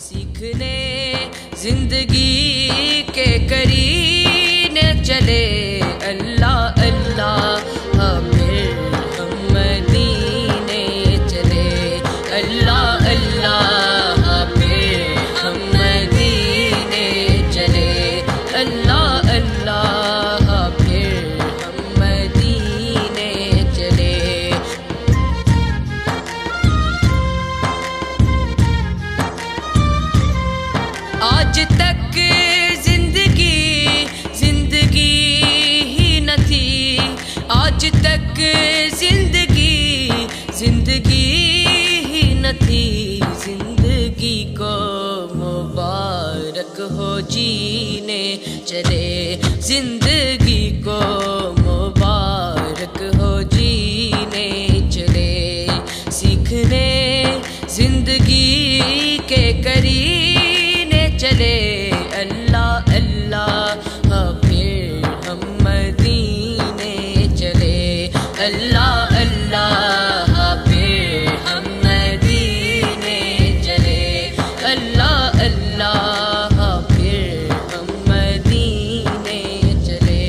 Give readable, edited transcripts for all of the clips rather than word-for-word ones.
سیکھنے زندگی کے کرینے چلے اللہ اللہ ہاں پھر ہم مدینے چلے اللہ اللہ ہاں پھر ہم مدینے چلے اللہ اللہ ہاں پھر ہم مدینے چلے آج تک زندگی ہی نہ تھی آج تک زندگی ہی نہ تھی زندگی کو مبارک ہو جینے چلے زندگی کو مبارک ہو جینے چلے سیکھنے زندگی کے کرینے چلے اللہ اللہ ہاں پھر ہم مدینے چلے اللہ اللہ ہاں پھر ہم مدینے چلے اللہ اللہ ہاں پھر ہم مدینے چلے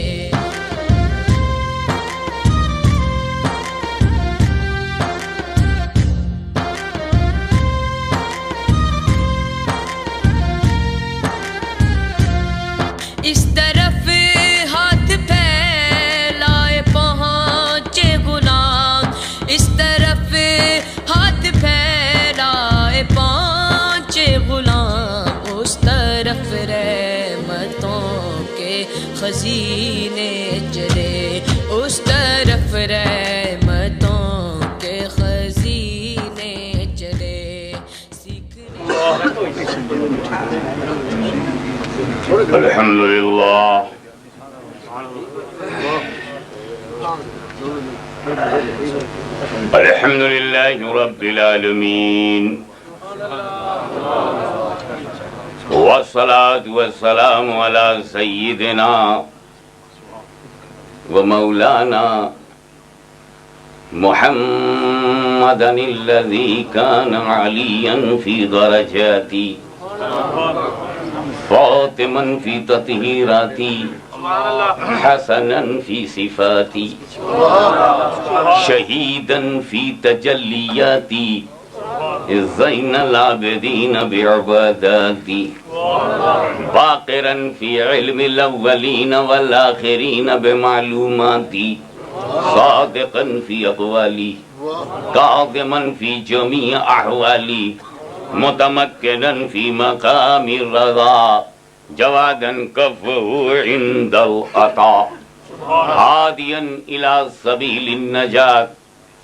اس طرف ہاتھ پھیلائے پہنچے غلام اس طرف ہاتھ پھیلائے پہنچے غلام اس طرف رحمتوں کے خزینے چلے اس طرف رحمتوں کے خزینے چلے الحمد للہ الحمد للہ رب العالمین والصلاة والسلام على سیدنا ومولانا محمد الذي كان عليا في درجاتي فاطما في تطهيراتي حسنا في صفاتي شهيدا في تجلياتي زين العابدين بعباداتي باقرا في علم الأولين والآخرين بمعلوماتي صادقا في أقوالي كاظما في جميع أحوالي متمكنا في مقام الرضا جوادا كفه عند العطاء هاديا إلى سبيل النجاة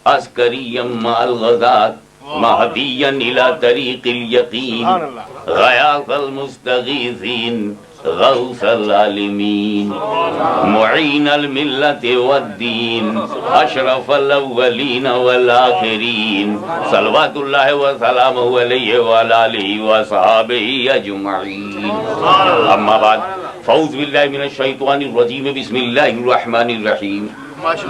عسكريا مع الغزاة مهديا إلى طريق اليقين غياث المستغيثين غوث العالمين معين الملة والدين أشرف الأولين والآخرين صلوات الله وسلامه عليه وعلى آله وصحابه أجمعين أما بعد فأعوذ بالله من الشيطان الرجيم بسم الله الرحمن الرحيم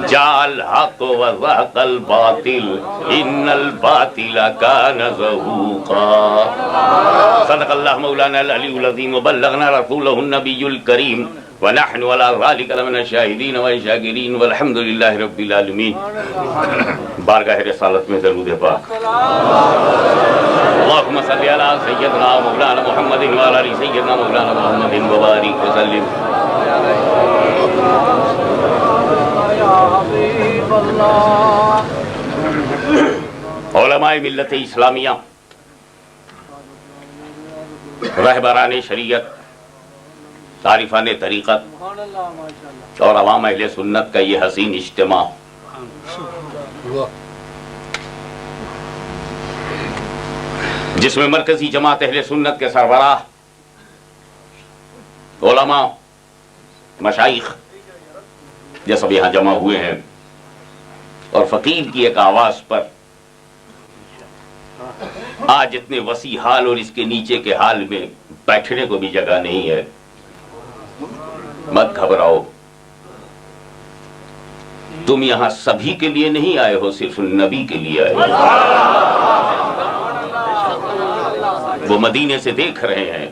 جاء الحق وزهق الباطل إن الباطل كان زهوقا صدق الله مولانا العلي العظيم وبلغنا رسوله النبي الكريم ونحن على ذلك لمن الشاهدين والشاكرين والحمد لله رب العالمين بارگاہ رسالت میں درود پاک اللهم صل على سيدنا مولانا محمد وعلى آل سيدنا مولانا محمد وبارك وسلم علماء ملت اسلامیہ رہبران شریعت عارفان طریقت اور عوام اہل سنت کا یہ حسین اجتماع جس میں مرکزی جماعت اہل سنت کے سربراہ علماء مشائخ یہ سب یہاں جمع ہوئے ہیں اور فقیر کی ایک آواز پر آج اتنے وسیع حال اور اس کے نیچے کے حال میں بیٹھنے کو بھی جگہ نہیں ہے مت گھبراؤ تم یہاں سبھی کے لیے نہیں آئے ہو صرف نبی کے لیے آئے ہو وہ مدینے سے دیکھ رہے ہیں.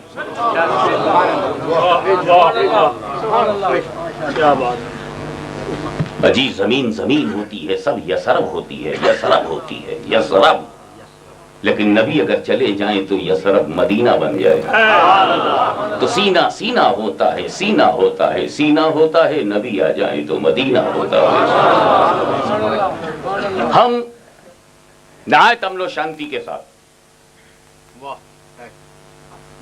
اجی زمین زمین ہوتی ہے، سب یسرب ہوتی ہے، یسرب ہوتی ہے، یسرب. لیکن نبی اگر چلے جائیں تو یسرب مدینہ بن جائے. تو سینہ سینہ ہوتا ہے، سینہ ہوتا ہے، سینہ ہوتا ہے. نبی آ جائیں تو مدینہ ہوتا ہے. ہم نہایت امن و شانتی کے ساتھ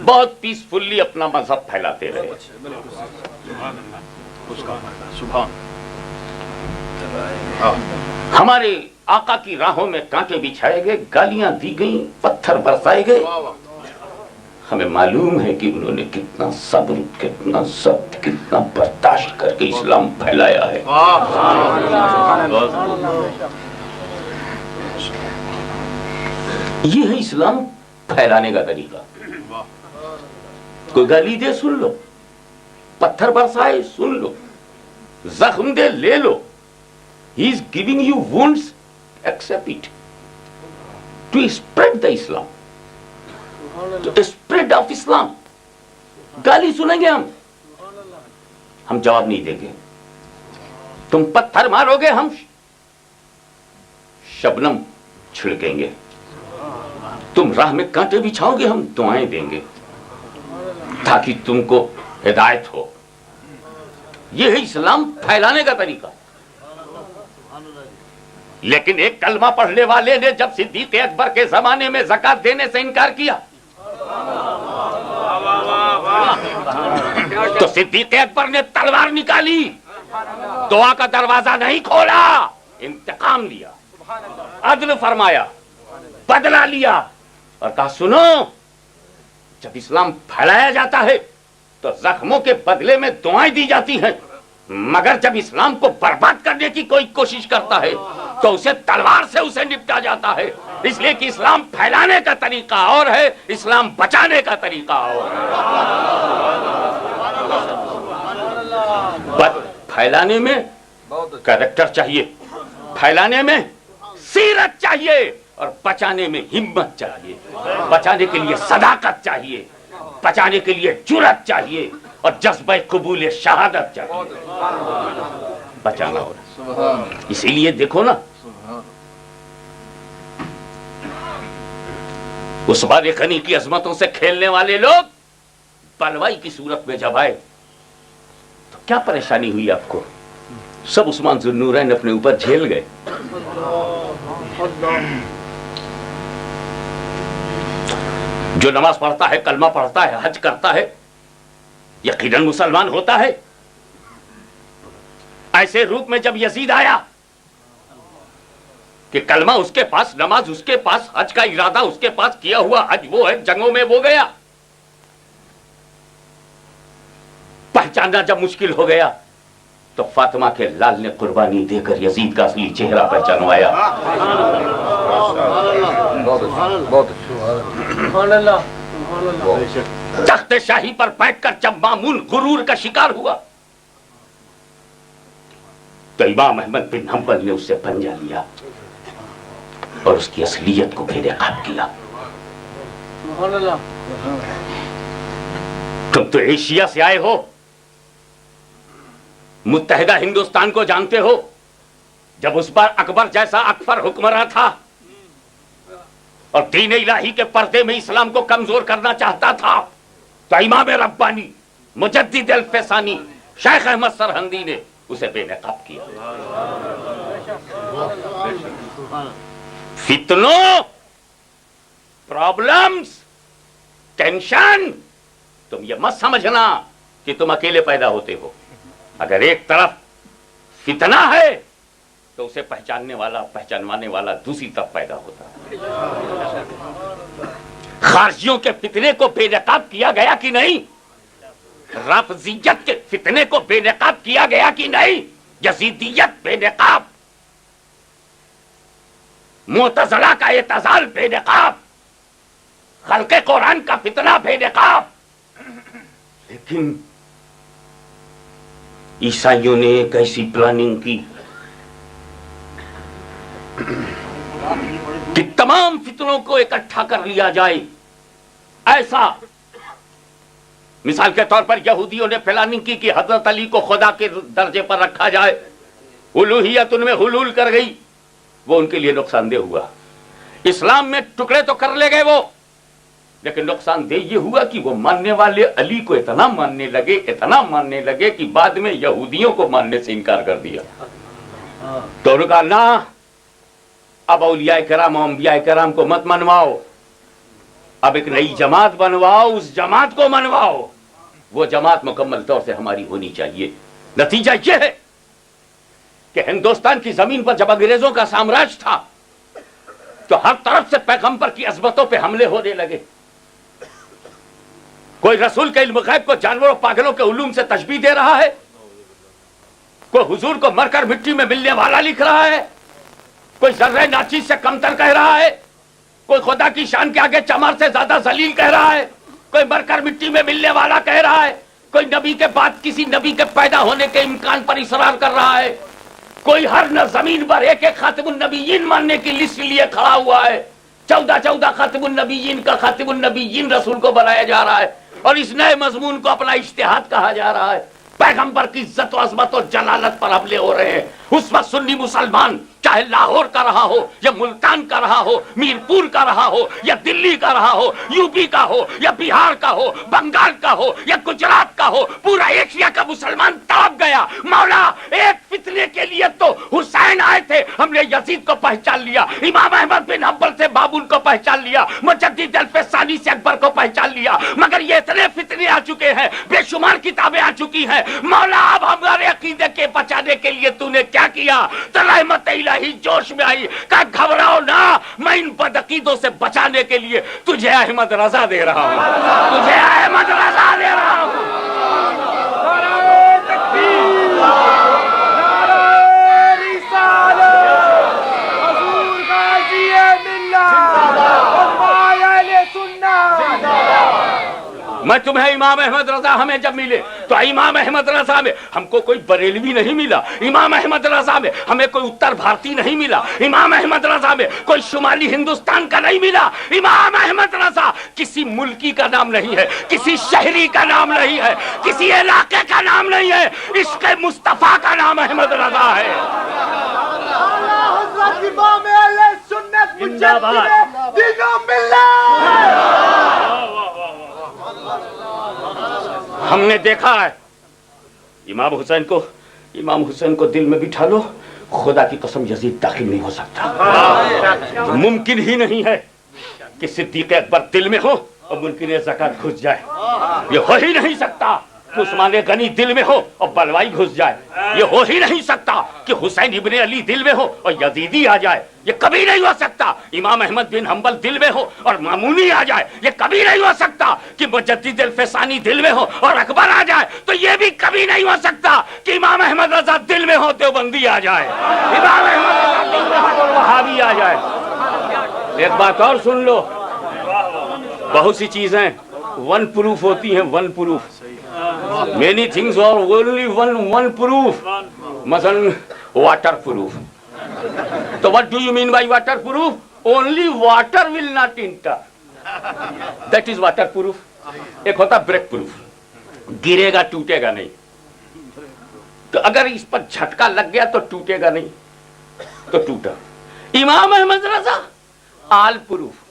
بہت پیسفلی اپنا مذہب پھیلاتے رہے. ہمارے آقا کی راہوں میں کانٹے بچھائے گئے، گالیاں دی گئیں، پتھر برسائے گئے. ہمیں معلوم ہے کہ انہوں نے کتنا صبر، کتنا ضبط، کتنا برداشت کر کے اسلام پھیلایا ہے. یہ ہے اسلام پھیلانے کا طریقہ. کوئی گالی دے سن لو، پتھر برسائے سن لو، زخم دے لے لو. He is giving you wounds, accept it. To spread the Islam. To spread of Islam. گالی سنیں گے ہم جواب نہیں دیں گے. تم پتھر مارو گے، ہم شبنم چھڑکیں گے. تم راہ میں کانٹے بچھاؤ گے، ہم دعائیں دیں گے تاکہ تم کو ہدایت ہو. یہ ہے اسلام پھیلانے کا طریقہ. لیکن ایک کلمہ پڑھنے والے نے جب صدیق اکبر کے زمانے میں زکات دینے سے انکار کیا تو صدیق اکبر نے تلوار نکالی، دعا کا دروازہ نہیں کھولا، انتقام لیا، عدل فرمایا، بدلہ لیا اور کہا سنو، جب اسلام پھیلایا جاتا ہے تو زخموں کے بدلے میں دعائیں دی جاتی ہیں، مگر جب اسلام کو برباد کرنے کی کوئی کوشش کرتا ہے تو اسے تلوار سے اسے نپٹا جاتا ہے. اس لیے کہ اسلام پھیلانے کا طریقہ اور ہے، اسلام بچانے کا طریقہ اور ہے. پھیلانے میں کریکٹر چاہیے، پھیلانے میں سیرت چاہیے، اور بچانے میں ہمت چاہیے. بچانے کے لیے صداقت چاہیے، بچانے کے لیے جرأت چاہیے اور جذبہ قبول شہادت چاہیے. بچانا ہو رہا. اسی لیے دیکھو نا، عثمان غنی کی عظمتوں سے کھیلنے والے لوگ بلوائی کی صورت میں جب آئے تو کیا پریشانی ہوئی آپ کو؟ سب عثمان ذو النورین اپنے اوپر جھیل گئے. جو نماز پڑھتا ہے، کلمہ پڑھتا ہے، حج کرتا ہے، یقیناً مسلمان ہوتا ہے. ایسے روپ میں جب یزید آیا کہ کلمہ اس کے پاس، نماز اس کے پاس، حج کا ارادہ اس کے پاس، کیا ہوا حج وہ ہے، جنگوں میں وہ گیا، پہچاننا جب مشکل ہو گیا تو فاطمہ کے لال نے قربانی دے کر یزید کا اصلی چہرہ پہچانوایا. تخت شاہی پر بیٹھ کر جب مامون غرور کا شکار ہوا تو امام احمد بن حنبل نے اس سے پنجہ لیا اور اس کی اصلیت کو بے نقاب کیا. تم تو ایشیا سے آئے ہو، متحدہ ہندوستان کو جانتے ہو. جب اس بار اکبر جیسا اکبر حکمراں تھا اور دین الہی کے پردے میں اسلام کو کمزور کرنا چاہتا تھا تو امام ربانی، مجدد الفسانی، شیخ احمد سرہندی نے اسے بے نقاب کیا. فتنوں، پرابلمز، ٹینشن، تم یہ مت سمجھنا کہ تم اکیلے پیدا ہوتے ہو. اگر ایک طرف فتنہ ہے تو اسے پہچانوانے والا دوسری طرف پیدا ہوتا ہے. خارجیوں کے فتنے کو بے نقاب کیا گیا کہ نہیں؟ رافضیت کے فتنے کو بے نقاب کیا گیا کہ نہیں؟ یزیدیت بے نقاب، معتزلہ کا اعتزال بے نقاب، خلق قرآن کا فتنہ بے نقاب. لیکن عیسائیوں نے ایک ایسی پلاننگ کی کہ تمام فتنوں کو اکٹھا کر لیا جائے ایسا مثال کے طور پر یہودیوں نے پلاننگ کی کہ حضرت علی کو خدا کے درجے پر رکھا جائے، الوہیت ان میں حلول کر گئی، وہ ان کے لیے نقصان دہ ہوا۔ اسلام میں ٹکڑے تو کر لے گئے وہ، لیکن نقصان دہ یہ ہوا کہ وہ ماننے والے علی کو اتنا ماننے لگے کہ بعد میں یہودیوں کو ماننے سے انکار کر دیا۔ تو انہوں نے کہا نہ، اب اولیاء کرام و انبیاء کرام کو مت منواؤ، اب ایک نئی جماعت بنواؤ، اس جماعت کو منواؤ، وہ جماعت مکمل طور سے ہماری ہونی چاہیے۔ نتیجہ یہ ہے کہ ہندوستان کی زمین پر جب انگریزوں کا سامراج تھا تو ہر طرف سے پیغمبر کی عظمتوں پہ حملے ہونے لگے۔ کوئی رسول کے علم غیب کو جانوروں پاگلوں کے علوم سے تشبیہ دے رہا ہے، کوئی حضور کو مر کر مٹی میں ملنے والا لکھ رہا ہے، کوئی ذرہ ناچیز سے کمتر کہہ رہا ہے، کوئی خدا کی شان کے آگے چمار سے زیادہ ذلیل کہہ رہا ہے، کوئی مر کر مٹی میں ملنے والا کہہ رہا ہے، کوئی نبی کے بعد کسی نبی کے پیدا ہونے کے امکان پر اصرار کر رہا ہے، کوئی ہر زمین پر ایک ایک خاتم النبیین ماننے کی لسٹ لیے کھڑا ہوا ہے۔ 14 خاتم النبیین کا خاتم النبیین رسول کو بنایا جا رہا ہے، اور اس نئے مضمون کو اپنا اجتہاد کہا جا رہا ہے۔ پیغمبر کی عزت و عظمت و جلالت پر حملے ہو رہے ہیں۔ اس وقت سنی مسلمان چاہے لاہور کا رہا ہو یا ملتان کا رہا ہو، میرپور کا رہا ہو یا دلی کا رہا ہو، یو پی کا ہو یا بہار کا ہو، بنگال کا ہو یا گجرات کا ہو، پورا ایشیا کا مسلمان تڑپ گیا، مولا ایک فتنے کے لیے تو حسین آئے تھے، ہم نے یزید کو پہچان لیا، امام احمد بن حنبل سے بابل کو پہچان لیا، مجدد الفسانی سے اکبر کو پہچان لیا، مگر یہ اتنے فتنے آ چکے ہیں، بے شمار کتابیں آ چکی ہیں، مولا اب ہمارے عقیدے کے بچانے کے لیے تو نے کیا کیا؟ تو رحمت الہی جوش میں آئی، کہا گھبراؤ نہ، میں ان بدعقیدوں سے بچانے کے لیے تجھے احمد رضا دے رہا ہوں، تجھے احمد رضا دے رہا ہوں۔ میں تمہیں امام احمد رضا ہمیں جب ملے تو امام احمد رضا میں ہم کو کوئی بریلوی نہیں ملا، امام احمد رضا میں ہمیں کوئی اتر بھارتی نہیں ملا، امام احمد رضا میں کوئی شمالی ہندوستان کا نہیں ملا، امام احمد رضا کسی ملکی کا نام نہیں ہے، کسی شہری کا نام نہیں ہے، کسی علاقے کا نام نہیں ہے، عشق مصطفیٰ کا نام احمد رضا ہے۔ حضرت امام اہل سنت مجدد دین و ملت۔ ہم نے دیکھا ہے امام حسین کو دل میں بٹھا لو، خدا کی قسم یزید داخل نہیں ہو سکتا، ممکن ہی نہیں ہے کہ صدیق اکبر دل میں ہو اور ممکن زکات گھس جائے، یہ ہو ہی نہیں سکتا کہ عثمان غنی دل میں ہو اور بلوائی گھس جائے، یہ ہو ہی نہیں سکتا کہ حسین ابن علی دل میں ہو اور یزیدی آ جائے، یہ کبھی نہیں ہو سکتا، امام احمد بن حنبل دل میں ہو اور مامونی آ جائے، یہ کبھی نہیں ہو سکتا کہ مجدد الفسانی دل میں ہو اور اکبر آ جائے، تو یہ بھی کبھی نہیں ہو سکتا کہ امام احمد رضا دل میں ہو دیوبندی آ جائے، امام احمد رضا دل میں ہو اور وہابی آ جائے۔ ایک بات اور سن لو، بہت سی چیزیں ون پروف ہوتی ہیں، one proof, many things are only one proof، مثلا واٹر پروف۔ تو what do you mean by water proof? Only water will not enter, that is water proof۔ ایک ہوتا بریک پروف، گرے گا ٹوٹے گا نہیں، تو اگر اس پر جھٹکا لگ گیا تو ٹوٹے گا نہیں، تو ٹوٹا۔ امام احمد رضا آل پروف،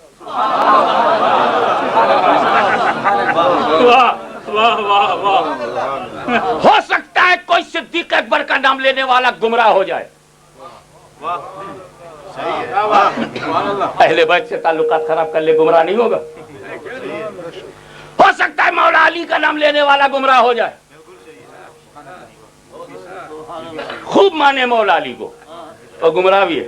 ہو سکتا ہے کوئی صدیق اکبر کا نام لینے والا گمراہ ہو جائے، اہل بیت سے تعلقات خراب کر لے، گمراہ نہیں ہوگا۔ ہو سکتا ہے مولا علی کا نام لینے والا گمراہ ہو جائے، خوب مانے مولا علی کو اور گمراہ بھی ہے۔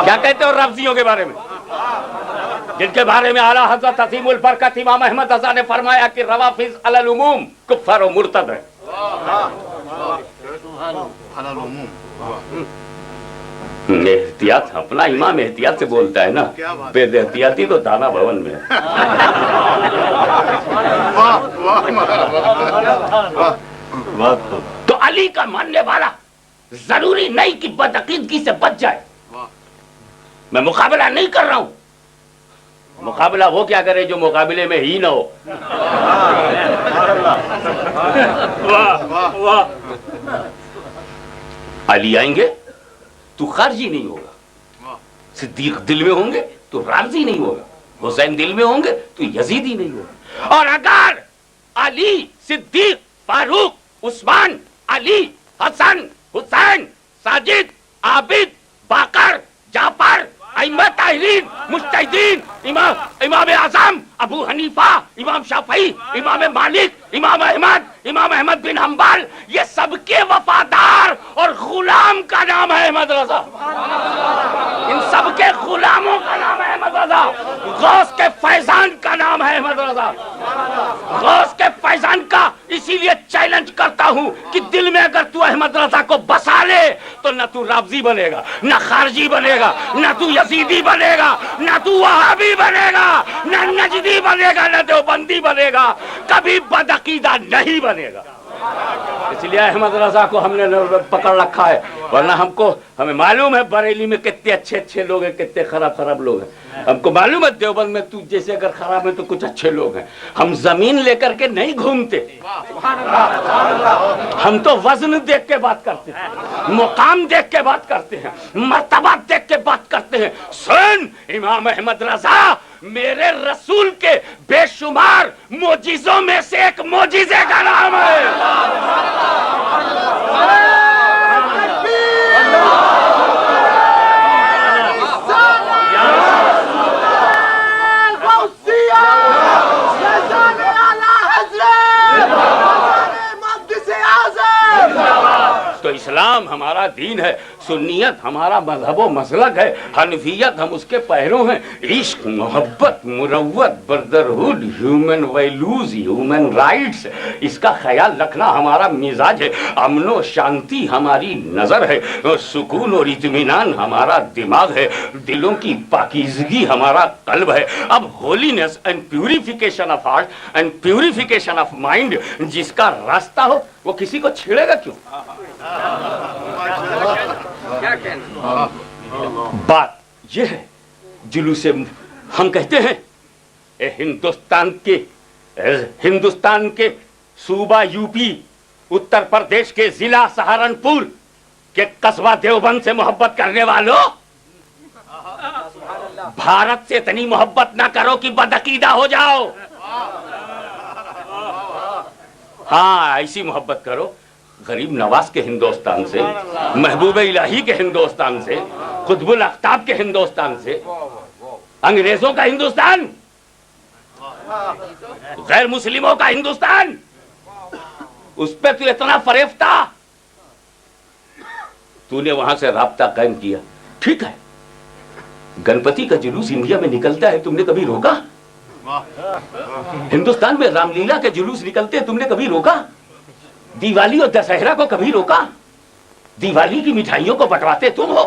کیا کہتے ہو رافضیوں کے بارے میں، جن کے بارے میں اعلیٰ حضرت عظیم البرکت امام احمد رضا نے فرمایا کہ روافض علی العموم کفار و مرتد ہے۔ احتیاط، اپنا امام احتیاط سے بولتا ہے نا، بے احتیاطی تو دانا بھون میں ہے۔ تو علی کا ماننے والا ضروری نہیں کہ بدعقیدگی سے بچ جائے، میں مقابلہ نہیں کر رہا ہوں، مقابلہ وہ کیا کرے جو مقابلے میں ہی نہ ہو. علی آئیں گے تو خارجی نہیں ہوگا, صدیق دل میں ہوں گے تو رافضی نہیں ہوگا, حسین دل میں ہوں گے تو یزیدی نہیں ہوگا. اور اگر علی, صدیق, فاروق, عثمان, علی, حسن, حسین, ساجد, عابد, باقر, جعفر, ائمہ طاہرین, مجتہدین, امام اعظم ابو حنیفہ, امام شافعی, امام مالک, امام احمد بن حنبل, یہ سب کے وفادار اور غلام کا نام ہے احمد رضا. ان سب کے غلاموں کا نام ہے احمد رضا. غوث کے فیضان کا نام ہے احمد رضا. غوث کے فیضان کا اسی لیے چیلنج کرتا ہوں کہ دل میں اگر تو احمد رضا کو بسا لے تو نہ تو رافضی بنے گا, نہ خارجی بنے گا, نہ تو یزیدی بنے گا, نہ تو وہابی بنے گا, نہ نجدی بنے گا, نہ دیوبندی بنے گا, کبھی بدعقیدہ نہیں بنے گا. اس لیے احمد رضا کو ہم نے پکڑ رکھا ہے, ورنہ ہمیں معلوم ہے بریلی میں کتنے اچھے لوگ ہیں, کتنے خراب لوگ ہیں. ہم کو معلوم ہے دیوبند میں تو جیسے اگر خراب ہے تو کچھ اچھے لوگ ہیں. ہم زمین لے کر کے نہیں گھومتے, ہم تو وزن دیکھ کے بات کرتے ہیں, مقام دیکھ کے بات کرتے ہیں, مرتبہ دیکھ کے بات کرتے ہیں. سن, امام احمد رضا میرے رسول کے بے شمار معجزوں میں سے ایک معجزے کا نام ہے. تو اسلام ہمارا دین ہے, سنیت ہمارا مذہب و مسلک ہے, حنفیت ہم اس کے پیروں ہیں. عشق, محبت, مروت, brotherhood, human values, human rights, اس کا خیال رکھنا ہمارا مزاج ہے. امن و شانتی ہماری نظر ہے, سکون اور اطمینان ہمارا دماغ ہے, دلوں کی پاکیزگی ہمارا قلب ہے. اب holiness and purification of heart and purification of mind جس کا راستہ ہو وہ کسی کو چھیڑے گا کیوں؟ بات یہ ہے, جلوس ہم کہتے ہیں ہندوستان کے صوبہ یو پی, اتر پردیش کے ضلع سہارنپور کے قصبہ دیوبند سے محبت کرنے والوں, بھارت سے اتنی محبت نہ کرو کہ بدعقیدہ ہو جاؤ. ہاں, ایسی محبت کرو غریب نواز کے ہندوستان سے, محبوب الہی کے ہندوستان سے, قطب الاقطاب کے ہندوستان سے, انگریزوں کا ہندوستان, غیر مسلموں کا ہندوستان, اس پہ تو اتنا فریفتہ. تو نے وہاں سے رابطہ قائم کیا, ٹھیک ہے. گنپتی کا جلوس انڈیا میں نکلتا ہے, تم نے کبھی روکا؟ ہندوستان میں رام لیلا کے جلوس نکلتے, تم نے کبھی روکا؟ دیوالی اور دسہرہ کو کبھی روکا؟ دیوالی کی مٹھائیوں کو بٹواتے تم ہو.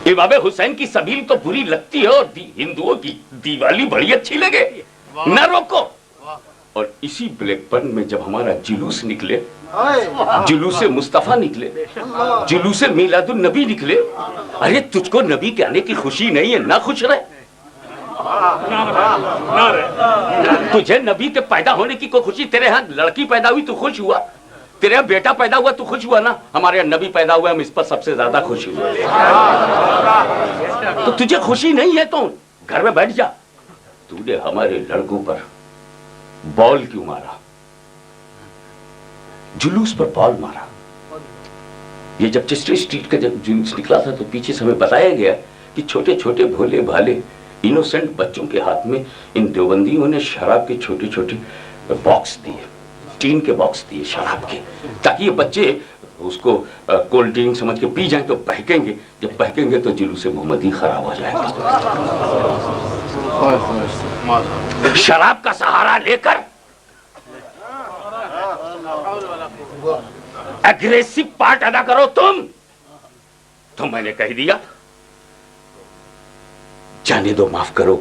امام حسین کی سبیل تو بری لگتی ہے, اور ہندوؤں کی دیوالی بڑی اچھی لگے, نہ روکو. اور اسی بلیک برن میں جب ہمارا جلوس نکلے, جلوس مصطفیٰ نکلے, جلوس میلاد النبی نکلے, ارے تجھ کو نبی کے آنے کی خوشی نہیں ہے, نہ خوش رہے. تجھے نبی کے پیدا ہونے کی کوئی خوشی, تیرے ہاں لڑکی پیدا ہوئی تو خوش ہوا, تیرے ہاں بیٹا پیدا ہوا تو خوش ہوا نا, ہمارے یہاں نبی پیدا ہوا, ہم اس پر سب سے زیادہ خوش ہوئے. تو تجھے خوشی نہیں ہے تو گھر میں بیٹھ جا. تو نے ہمارے لڑکوں پر بال کیوں مارا, جلوس پر بال مارا؟ یہ جب چسٹری اسٹریٹ کا جب جلوس نکلا تھا تو پیچھے سے ہمیں بتایا گیا کہ چھوٹے چھوٹے بھولے بھالے انوسنٹ بچوں کے ہاتھ میں ان دیوبندیوں نے شراب کے چھوٹے چھوٹے باکس دیے, ٹین کے باکس دیے شراب کے, تاکہ یہ بچے اس کو کولڈ ڈرنک سمجھ کے پی جائیں تو بہکیں گے, جب بہکیں گے تو جلوس محمدی خراب ہو جائے گا. شراب کا سہارا لے کر اگریسو پارٹ ادا کرو تم. تو میں نے کہہ دیا جانے دو, معاف کرو.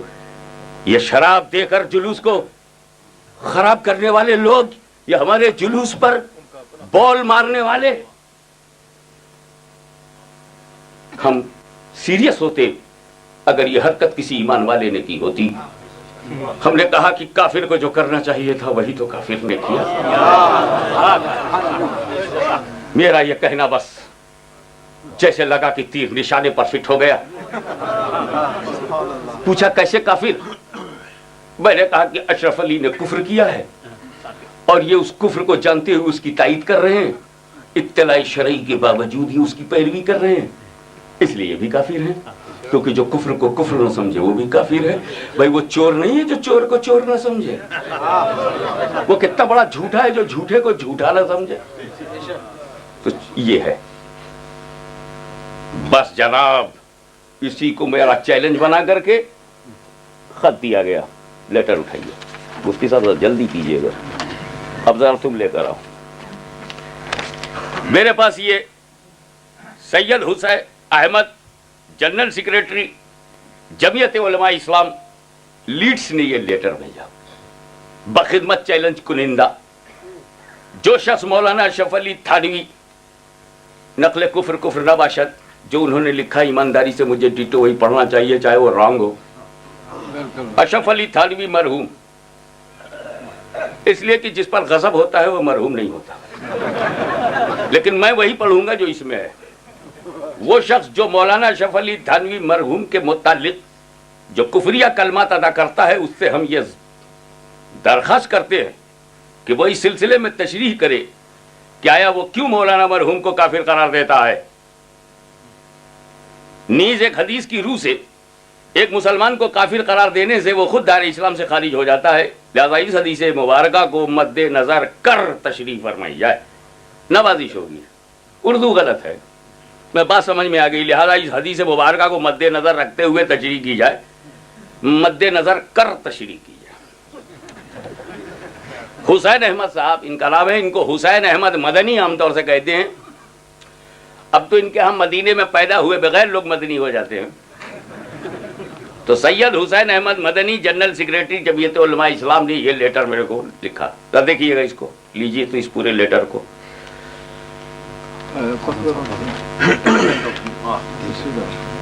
یہ شراب دے کر جلوس کو خراب کرنے والے لوگ, یہ ہمارے جلوس پر بال مارنے والے, ہم سیریس ہوتے اگر یہ حرکت کسی ایمان والے نے کی ہوتی. ہم نے کہا کہ کافر کو جو کرنا چاہیے تھا وہی تو کافر نے کیا. میرا یہ کہنا بس جیسے لگا کہ تیر نشانے پر فٹ ہو گیا. پوچھا کیسے کافر؟ میں نے کہا کہ اشرف علی نے کفر کیا ہے اور یہ اس کفر کو جانتے ہوئے اس کی تائید کر رہے ہیں. اطلاع شرعی کے باوجود ہی اس کی پیروی کر رہے ہیں، اس لیے یہ بھی کافر ہیں. کیونکہ جو کفر کو کفر نہ سمجھے وہ بھی کافر ہے. بھائی وہ چور نہیں ہے جو چور کو چور نہ سمجھے. وہ کتنا بڑا جھوٹا ہے جو جھوٹے کو جھوٹا نہ سمجھے. تو یہ ہے بس جناب، اسی کو میرا چیلنج بنا کر کے خط دیا گیا. لیٹر اٹھائیے، مفتی صاحب جلدی کیجیے گا، اب ذرا تم لے کر آؤ. میرے پاس یہ سید حسین احمد جنرل سیکریٹری جمعیت علماء اسلام لیڈس نے یہ لیٹر بھیجا. بخدمت چیلنج کنندہ جو شخص مولانا اشرف علی تھانوی نقل کفر کفر نہ باشد، جو انہوں نے لکھا ایمانداری سے مجھے ڈیٹو وہی پڑھنا چاہیے چاہے وہ رانگ ہو. اشرف علی تھانوی مرحوم، اس لیے کہ جس پر غضب ہوتا ہے وہ مرحوم نہیں ہوتا. لیکن میں وہی پڑھوں گا جو اس میں ہے. وہ شخص جو مولانا اشرف علی تھانوی مرحوم کے متعلق جو کفریہ کلمات ادا کرتا ہے، اس سے ہم یہ درخواست کرتے ہیں کہ وہ اس سلسلے میں تشریح کرے کہ آیا وہ کیوں مولانا مرحوم کو کافر قرار دیتا ہے. نیز ایک حدیث کی روح سے ایک مسلمان کو کافر قرار دینے سے وہ خود دائرہ اسلام سے خارج ہو جاتا ہے. لہذا اس حدیث مبارکہ کو مد نظر کر تشریح فرمائی جائے. نوازش ہوگی، اردو غلط ہے، میں بات سمجھ میں آ گئی. لہذا اس حدیث مبارکہ کو مد نظر رکھتے ہوئے تشریح کی جائے، مد نظر کر تشریح کی جائے. حسین احمد صاحب ان کا نام ہے، ان کو حسین احمد مدنی عام طور سے کہتے ہیں. اب تو ان کے ہم مدینے میں پیدا ہوئے بغیر لوگ مدنی ہو جاتے ہیں. تو سید حسین احمد مدنی جنرل سیکریٹری جمعیت علماء اسلام نے یہ لیٹر میرے کو لکھا. دیکھیے گا اس کو، لیجیے تو اس پورے لیٹر کو.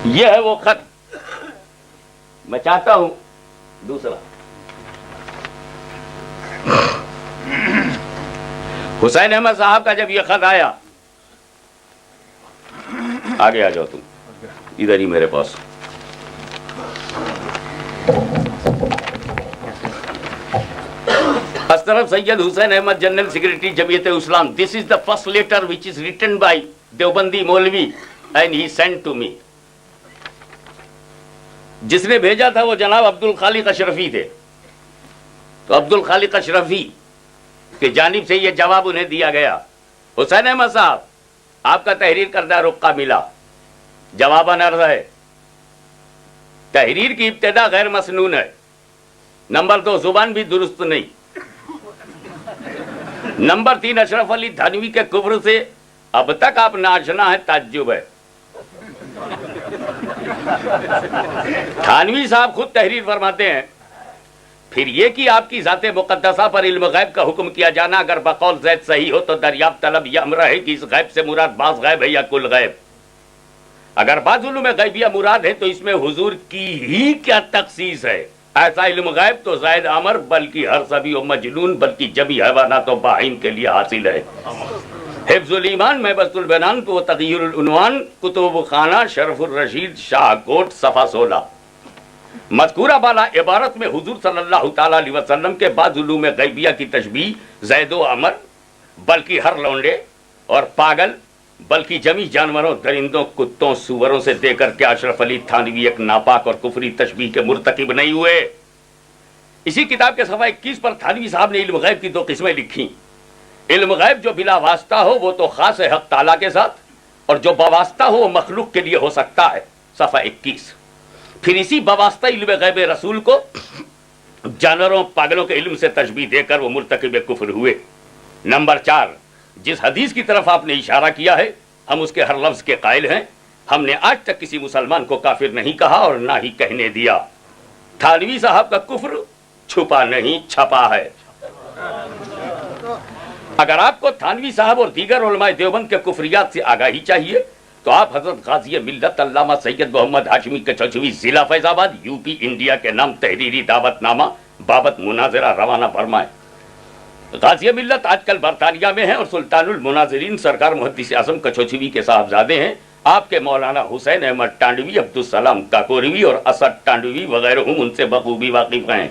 یہ ہے وہ خط. میں چاہتا ہوں دوسرا حسین احمد صاحب کا جب یہ خط آیا، آگے آ جاؤ تم ادھر ہی میرے پاس. اس طرف Syed Hussain Ahmad general secretary Jamiat Islam. This is the first letter which is written by Deobandi maulvi and he sent to me. جس نے بھیجا تھا وہ جناب عبد الخالق اشرفی تھے. تو عبد الخالق اشرفی کی جانب سے یہ جواب انہیں دیا گیا. حسین احمد صاحب، آپ کا تحریر کردہ رقعہ ملا. جواباً عرض ہے، تحریر کی ابتدا غیر مسنون ہے. نمبر 2 زبان بھی درست نہیں. نمبر 3 اشرف علی تھانوی کے کفر سے اب تک آپ ناشنا ہے، تعجب ہے. تھانوی صاحب خود تحریر فرماتے ہیں، پھر یہ کہ آپ کی ذات مقدسہ پر علم غیب کا حکم کیا جانا اگر بقول زید صحیح ہو تو دریافت طلب یہ امر ہے کہ اس غیب سے مراد بعض غیب ہے یا کل غیب. اگر بعض علوم غیبیہ مراد ہے تو اس میں حضور کی ہی کیا تخصیص ہے. ایسا علم غیب تو زائد امر بلکہ ہر سبی و مجنون بلکہ جمی حیوانات و باہیم کے لیے حاصل ہے. حفظ الایمان محبت البنان تو تغیر العنوان کتب خانہ شرف الرشید شاہ کوٹ صفحہ 16. مذکورہ بالا عبارت میں حضور صلی اللہ تعالیٰ علیہ وسلم کے بعض علوم غیبیہ کی تشبیہ زید و عمر بلکہ ہر لونڈے اور پاگل بلکہ جمی جانوروں درندوں کتوں سوروں سے دے کر کے اشرف علی تھانوی ایک ناپاک اور کفری تشبیہ کے مرتکب نہیں ہوئے. اسی کتاب کے صفحہ 21 پر تھانوی صاحب نے علم غیب کی 2 قسمیں لکھی. علم غیب جو بلا واسطہ ہو وہ تو خاص ہے حق تعالیٰ کے ساتھ، اور جو بواسطہ ہو وہ مخلوق کے لیے ہو سکتا ہے. صفحہ 21. پھر اسی بواسطہ علم غیب رسول کو جانوروں پاگلوں کے علم سے تشبیہ دے کر وہ مرتکب کفر ہوئے. نمبر 4 جس حدیث کی طرف آپ نے اشارہ کیا ہے ہم اس کے ہر لفظ کے قائل ہیں. ہم نے آج تک کسی مسلمان کو کافر نہیں کہا اور نہ ہی کہنے دیا. تھانوی صاحب کا کفر چھپا نہیں چھپا ہے. اگر آپ کو تھانوی صاحب اور دیگر علماء دیوبند کے کفریات سے آگاہی چاہیے تو آپ حضرت غازی ملت علامہ سید محمد ہاشمی کچھوی ضلع فیض آباد یوپی انڈیا کے نام تحریری دعوت نامہ بابت مناظرہ روانہ فرمائے. غازی ملت آج کل برطانیہ میں ہیں اور سلطان المناظرین سرکار محدث اعظم کچھوی کے صاحبزادے ہیں. آپ کے مولانا حسین احمد ٹانڈوی، عبدالسلام کاکوروی اور اسد ٹانڈوی وغیرہ ان سے بخوبی واقف ہیں.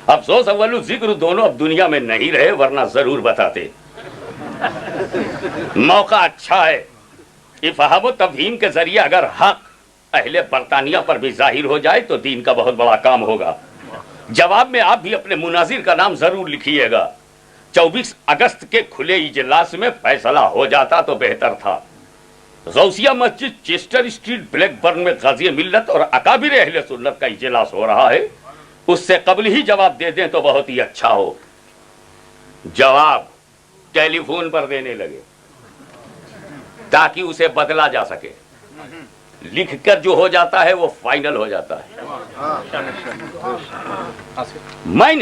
افسوس اول ذکر دونوں اب دنیا میں نہیں رہے، ورنہ ضرور بتاتے. موقع اچھا ہے. افہام و تفہیم کے ذریعے اگر حق اہل برطانیہ پر بھی ظاہر ہو جائے تو دین کا بہت بڑا کام ہوگا. جواب میں آپ بھی اپنے مناظر کا نام ضرور لکھیے گا. 24 اگست کے کھلے اجلاس میں فیصلہ ہو جاتا تو بہتر تھا. غوثیہ مسجد چیسٹر اسٹریٹ بلیک برن میں غازی ملت اور اکابر اہل سنت کا اجلاس ہو رہا ہے. اس سے قبل ہی جواب دے دیں تو بہت ہی اچھا ہو. جواب ٹیلی فون پر دینے لگے تاکہ اسے بدلا جا سکے. لکھ کر جو ہو جاتا ہے وہ فائنل ہو جاتا ہے. میں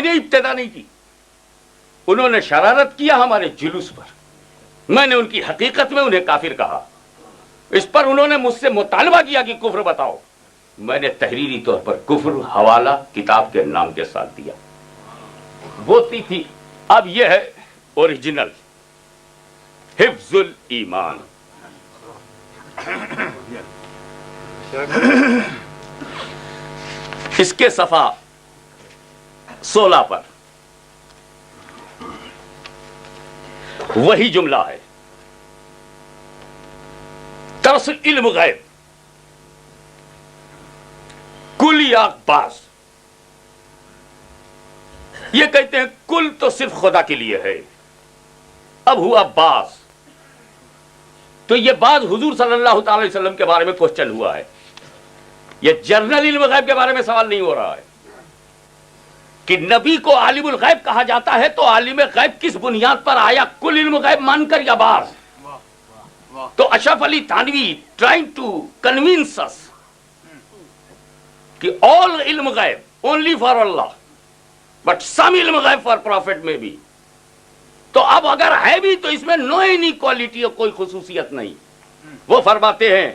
نے ابتدا نہیں کی. انہوں نے شرارت کیا ہمارے جلوس پر. میں نے ان کی حقیقت میں انہیں کافر کہا. اس پر انہوں نے مجھ سے مطالبہ کیا کہ کفر بتاؤ. میں نے تحریری طور پر کفر حوالہ کتاب کے نام کے ساتھ دیا. بوتی تھی. اب یہ ہے اوریجنل حفظ الایمان. اس کے صفحہ 16 پر وہی جملہ ہے. ترس علم غیب کل یا بعض. یہ کہتے ہیں کل تو صرف خدا کے لیے ہے. اب ہوا بعض تو یہ بعض حضور صلی اللہ تعالی علیہ وسلم کے بارے میں کوشچن ہوا ہے. یہ جنرل علم غیب کے بارے میں سوال نہیں ہو رہا ہے کہ نبی کو عالم الغیب کہا جاتا ہے تو عالم غیب کس بنیاد پر آیا، کل علم غیب مان کر یا بعض. تو اشرف Ali Thanvi trying to convince اس کہ all علم غیب only for Allah but some علم غیب for prophet میں بھی. تو اب اگر ہے بھی تو اس میں نو انیکوالٹی اور کوئی خصوصیت نہیں. وہ فرماتے ہیں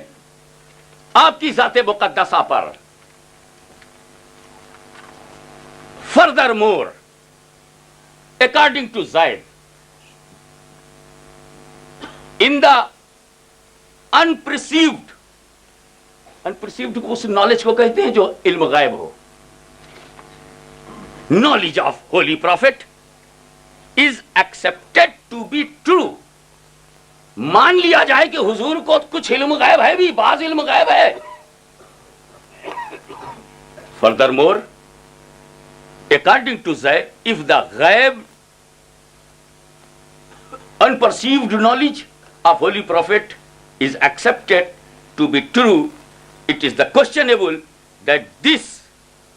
آپ کی ذات مقدسہ پر furthermore according to Zaid in the unperceived اس نالج کو کہتے ہیں جو علم غائب ہو. knowledge of holy prophet is accepted to be true. مان لیا جائے کہ حضور کو کچھ علم غائب ہے بھی، بعض علم غائب ہے. furthermore according to Zaid if the ghaib unperceived knowledge of holy prophet is accepted to be true, it is the questionable that this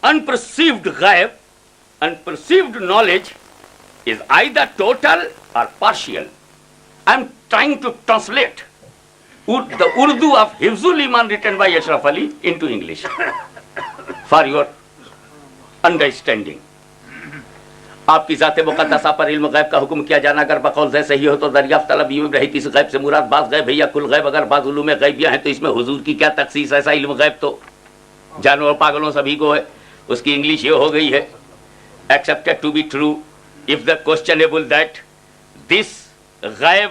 unperceived ghaib, unperceived knowledge is either total or partial. I am trying to translate the Urdu of Hifzul Iman written by Ashraf Ali into English for your understanding. آپ کی ذات مقدسہ پر علم غیب کا حکم کیا جانا اگر بقول سے صحیح ہو تو دریافت طلبیوں میں رہی. اس غیب سے مراد بعض غیب ہے یا کل غیب؟ اگر بعض علوم غیبیہ ہیں تو اس میں حضور کی کیا تخصیص؟ ایسا علم غیب تو جانوروں پاگلوں سبھی کو ہے. اس کی انگلش یہ ہو گئی ہے accepted to be true if the questionable that this غیب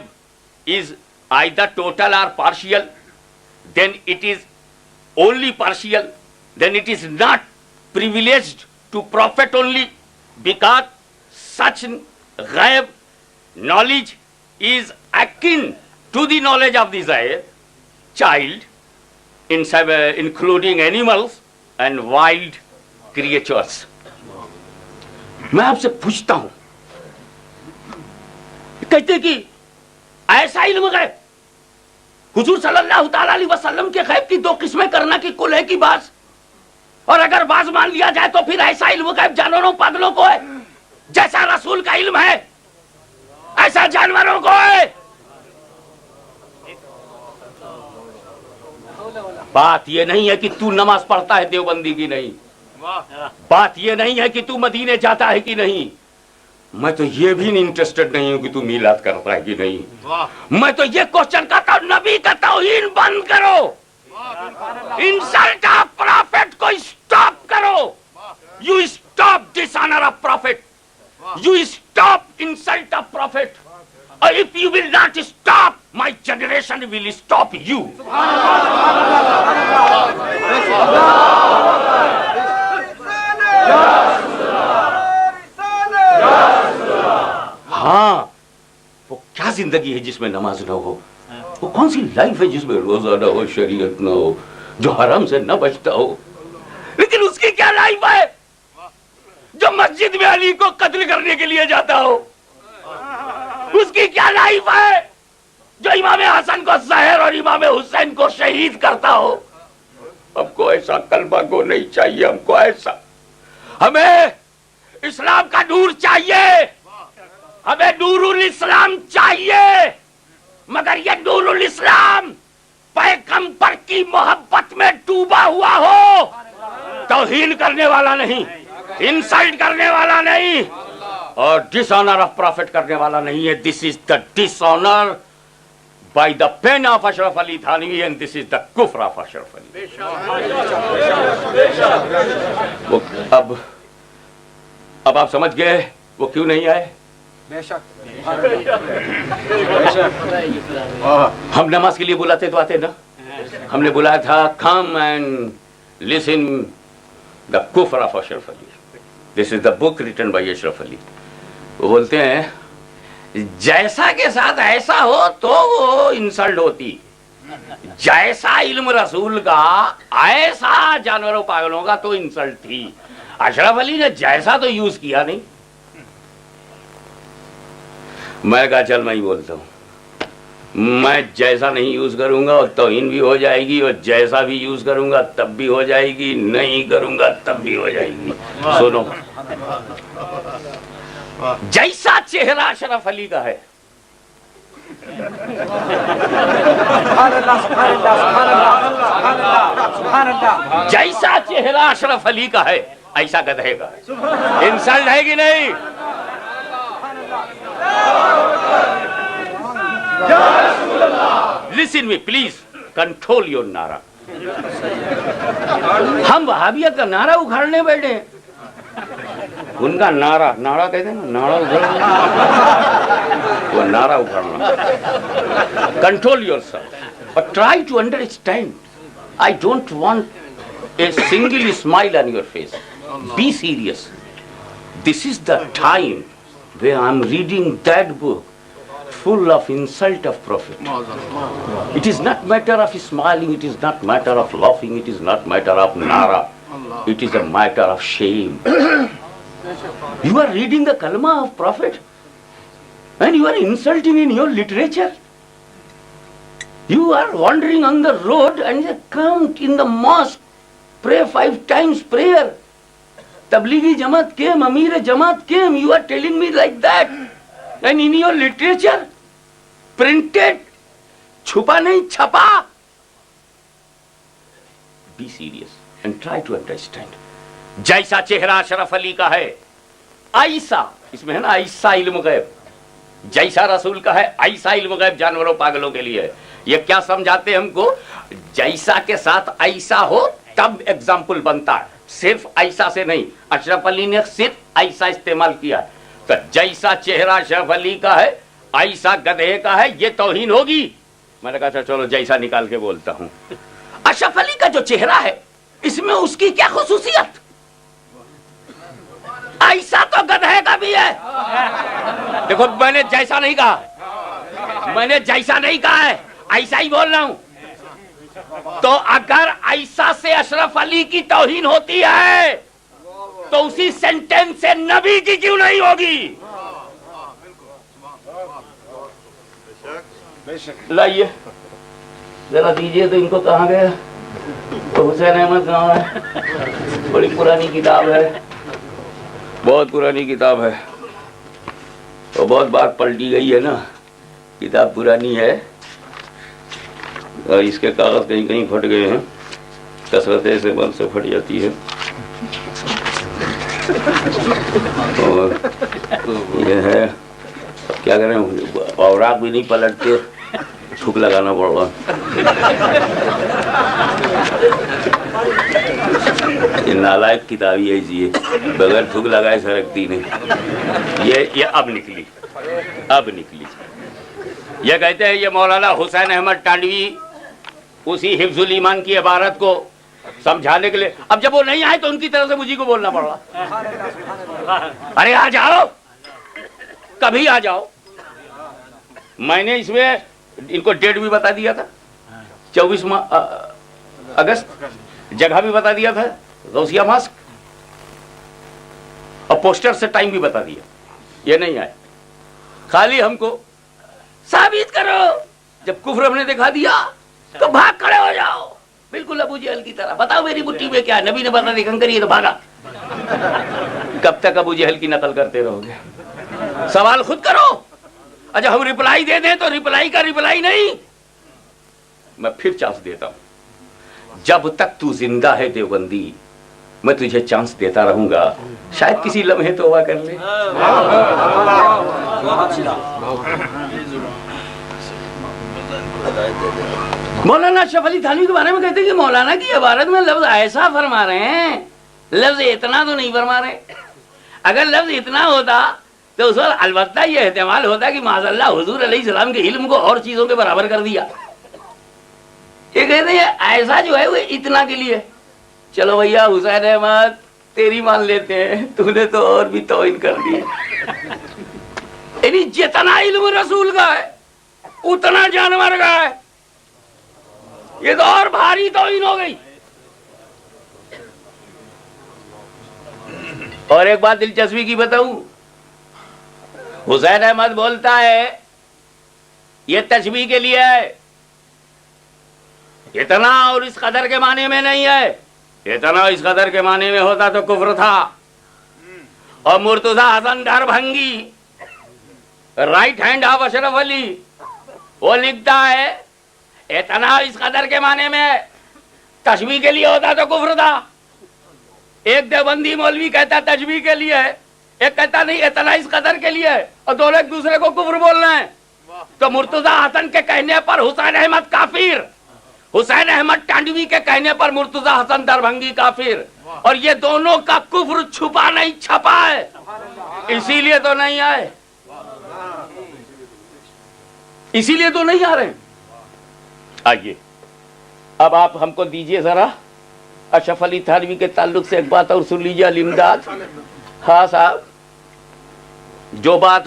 is either total or partial, then it is only partial, then it is not privileged to prophet only, because such ghaib knowledge is akin to the knowledge of the child, including animals and wild creatures. میں آپ سے پوچھتا ہوں، کہتے کہ ایسا علم غیب حضور صلی اللہ تعالی علیہ وسلم کے غیب کی دو قسمیں کرنا کہ کل ہے کہ بعض، اور اگر بعض مان لیا جائے تو پھر ایسا علم غیب جانوروں پاگلوں کو ہے. جیسا رسول کا علم ہے ایسا جانوروں کو ہے. بات یہ نہیں ہے کہ تو نماز پڑھتا ہے دیوبندی کی نہیں. بات یہ نہیں ہے کہ تو مدینے جاتا ہے کہ نہیں، میں تو یہ بھی انٹرسٹڈ نہیں ہوں کہ تو میلاد کرتا ہے کہ نہیں، میں تو یہ کوشچن کرتا ہوں نبی کا توہین بند کرو، انسلٹ آف پروفٹ کو اسٹاپ کرو، you stop dishonour of prophet, you stop insult of prophet, اور if you will not stop, my generation will stop you. ہاں، وہ کیا زندگی ہے جس میں نماز نہ ہو، وہ کون سی لائف ہے جس میں روزہ نہ ہو، شریعت نہ ہو، جو حرام سے نہ بچتا ہو، لیکن اس کی کیا لائف ہے جو مسجد میں علی کو قتل کرنے کے لیے جاتا ہو، اس کی کیا لائف ہے جو امام حسن کو زہر اور امام حسین کو شہید کرتا ہو. ہم کو ایسا کلمہ کو نہیں چاہیے، ہم کو ایسا، ہمیں اسلام کا نور چاہیے، ہمیں نور الاسلام چاہیے، مگر یہ نور الاسلام پیغمبر کی محبت میں ڈوبا ہوا ہو، توہین کرنے والا نہیں، انسلٹ کرنے والا نہیں، اور ڈس آنر آف پروفٹ کرنے والا نہیں ہے. This is the dishonour by the pen of Ashraf Ali Thanvi and this is the kufr of Ashraf علی. اب آپ سمجھ گئے وہ کیوں نہیں آئے؟ ہم نماز کے لیے بلاتے تو آتے نا، ہم نے بلایا تھا come and listen the kufr of Ashraf Ali. This is the book written by Ashraf Ali. وہ بولتے ہیں جیسا کے ساتھ ایسا ہو تو وہ انسلٹ ہوتی، جیسا علم رسول کا ایسا جانوروں پاگلوں کا تو انسلٹ تھی. اشرف علی نے جیسا تو یوز کیا نہیں. میں کہا چل میں ہی بولتا ہوں، میں جیسا نہیں یوز کروں گا اور توہین بھی ہو جائے گی، اور جیسا بھی یوز کروں گا تب بھی ہو جائے گی، نہیں کروں گا تب بھی ہو جائے گی. سنو، جیسا چہرہ اشرف علی کا ہے، جیسا چہرہ اشرف علی کا ہے ایسا گدھے کا ہے. انسلٹ ہے کہ نہیں؟ Listen me, please. Control your نعرہ. ہم وہابیت کا نعرہ اکھاڑنے بیٹھے ہیں. ان کا نعرہ کہتے ہیں نا، نعرہ اکھاڑنا، وہ نعرہ اکھاڑنا. Control yourself. But try to understand. I don't want a single smile on your face. Be serious. This is the time where I'm reading that book full of insult of Prophet. It is not matter of smiling, it is not matter of laughing, it is not matter of nara. It is a matter of shame. You are reading the kalma of Prophet and you are insulting in your literature. You are wandering on the road and you come in the mosque, pray 5 times prayer. Tablighi Jamaat came, Amir Jamaat came, you are telling me like that. And in your literature, printed, چھپا نہیں چھپا. Be serious and try to understand. جیسا چہرہ اشرف علی کا ہے ایسا، اس میں ہے نا ایسا علم غیب، جیسا رسول کا ہے ایسا علم غیب جانوروں پاگلوں کے لیے. یہ کیا سمجھاتے ہم کو؟ جیسا کے ساتھ ایسا ہو تب ایگزامپل بنتا ہے، صرف ایسا سے نہیں. اشرف علی نے صرف ایسا استعمال کیا ہے. تو جیسا چہرہ اشرف علی کا ہے ایسا گدھے کا ہے، یہ توہین ہوگی. میں نے کہا چلو جیسا نکال کے بولتا ہوں. اشرف علی کا جو چہرہ ہے اس میں اس کی کیا خصوصیت؟ ایسا تو گدھے کا بھی ہے. دیکھو میں نے جیسا نہیں کہا، میں نے جیسا نہیں کہا ہے، ایسا ہی بول رہا ہوں. تو اگر ایسا سے اشرف علی کی توہین ہوتی ہے تو اسی سینٹینس سے نبی کی کیوں نہیں ہوگی؟ لائیے ذرا دیجئے تو ان کو. کہاں گیا حسین احمد؟ کہاں ہے؟ بڑی پرانی کتاب ہے، بہت پرانی کتاب ہے اور بہت بار پلٹی گئی ہے نا. کتاب پرانی ہے اور اس کے کاغذ کہیں کہیں پھٹ گئے ہیں، کثرت سے بند سے پھٹ جاتی ہے. اور یہ ہے کیا کریں, اوراق بھی نہیں پلٹتے, تھوک لگانا پڑ رہا. یہ نالائق کتابی ایسی ہے, بغیر تھوک لگائے سرکتی نہیں. یہ اب نکلی. یہ کہتے ہیں یہ مولانا حسین احمد ٹانڈوی اسی حفظ الایمان کی عبارت کو سمجھانے کے لیے, اب جب وہ نہیں آئے تو ان کی طرف سے مجھے کو بولنا پڑ رہا. ارے آ جاؤ, کبھی آ جاؤ. میں نے اس میں ان کو ڈیٹ بھی بتا دیا تھا, 24 اگست, جگہ بھی بتا دیا تھا, غوثیہ ماسک, اور پوسٹر سے ٹائم بھی بتا دیا. یہ نہیں آئے, خالی ہم کو ثابت کرو. جب کفر ہم نے دکھا دیا تو بھاگ کھڑے ہو جاؤ, بالکل ابو جہل کی طرح. بتاؤ میری مٹھی میں کیا ہے, نبی نے بتا دی کنکر, یہ تو بھاگا. کب تک ابو جہل کی نقل کرتے رہو گے؟ سوال خود کرو. اچھا ہم ریپلائی دے دیں تو ریپلائی کا ریپلائی نہیں. میں پھر چانس دیتا ہوں, جب تک تو زندہ ہے دیوبندی میں تجھے چانس دیتا رہوں گا, شاید کسی لمحے توبہ کر لے. مولانا اشرف علی تھانوی کے بارے میں کہتے ہیں کہ مولانا کی عبارت میں لفظ ایسا فرما رہے ہیں, لفظ اتنا تو نہیں فرما رہے. اگر لفظ اتنا ہوتا تو اس وقت البتہ یہ احتمال ہوتا کہ معاذ اللہ حضور علیہ السلام کے علم کو اور چیزوں کے برابر کر دیا. یہ کہتے ہیں ایسا جو ہے وہ اتنا کے لیے. چلو بھیا حسین احمد تیری مان لیتے ہیں, تو نے تو اور بھی توہین کر دی. یعنی جتنا علم رسول کا ہے اتنا جانور کا ہے, یہ تو اور بھاری توہین ہو گئی. اور ایک بات دلچسپی کی بتاؤں, حسین احمد بولتا ہے یہ تشبیہ کے لیے ہے, اتنا اور اس قدر کے معنی میں نہیں ہے. اتنا اس قدر کے معنی میں ہوتا تو کفر تھا. اور مرتضی حسن دربھنگی, right hand of Ashraf Ali, وہ لکھتا ہے اتنا اس قدر کے معنی میں تشبیہ کے لیے ہوتا تو کفر تھا. ایک دیوبندی مولوی کہتا تشبیہ کے لیے ہے, ایک کہتا نہیں اتنا اس قدر کے لیے ہے, اور دونوں ایک دوسرے کو کفر بولنا ہے. تو مرتضی حسن کے کہنے پر حسین احمد کافر, حسین احمد ٹانڈوی کے کہنے پر مرتضی حسن دربھنگی کافر. اور یہ دونوں کا کفر چھپا نہیں چھپا ہے, اسی لیے تو نہیں آئے, اسی لیے تو نہیں آ رہے. آئیے اب آپ ہم کو دیجئے ذرا اشرف علی تھانوی کے تعلق سے ایک بات اور سن لیجیے. الامداد, ہاں صاحب, جو بات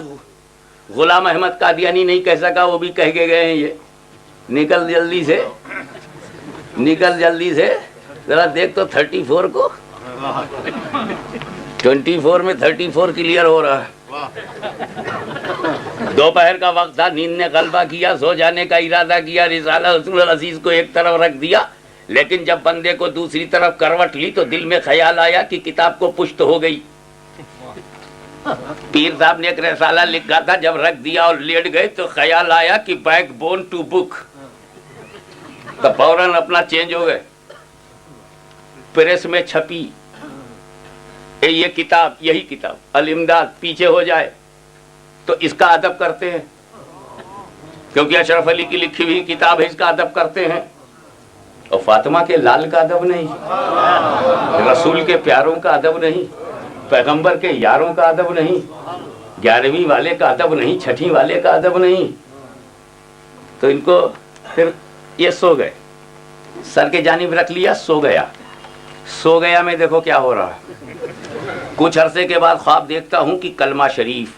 غلام احمد قادیانی نہیں کہہ سکا وہ بھی کہہ کے گئے ہیں. یہ نکل جلدی سے ذرا دیکھ تو 34 کو, 24 میں 34 کلیئر ہو رہا ہے. دوپہر کا وقت تھا, نیند نے غلبہ کیا, سو جانے کا ارادہ کیا, رسالہ رسول العزیز کو ایک طرف رکھ دیا. لیکن جب بندے کو دوسری طرف کروٹ لی تو دل میں خیال آیا کہ کتاب کو پشت ہو گئی. پیر صاحب نے ایک رسالہ لکھا تھا, جب رکھ دیا اور لیٹ گئے تو خیال آیا کہ بیک بون ٹو بک, تو فوراً اپنا چینج ہو گئے. پریس میں چھپی یہ کتاب, یہی کتاب الامداد پیچھے ہو جائے تو اس کا ادب کرتے ہیں, کیونکہ اشرف علی کی لکھی ہوئی کتاب ہے, اس کا ادب کرتے ہیں. اور فاطمہ کے لال کا ادب نہیں, رسول کے پیاروں کا ادب نہیں, پیغمبر کے یاروں کا ادب نہیں, 11ویں والے کا ادب نہیں, 6ٹھیں والے کا ادب نہیں. تو ان کو پھر یہ سو گئے, سر کے جانب رکھ لیا, سو گیا میں دیکھو کیا ہو رہا ہے. کچھ عرصے کے بعد خواب دیکھتا ہوں کہ کلمہ شریف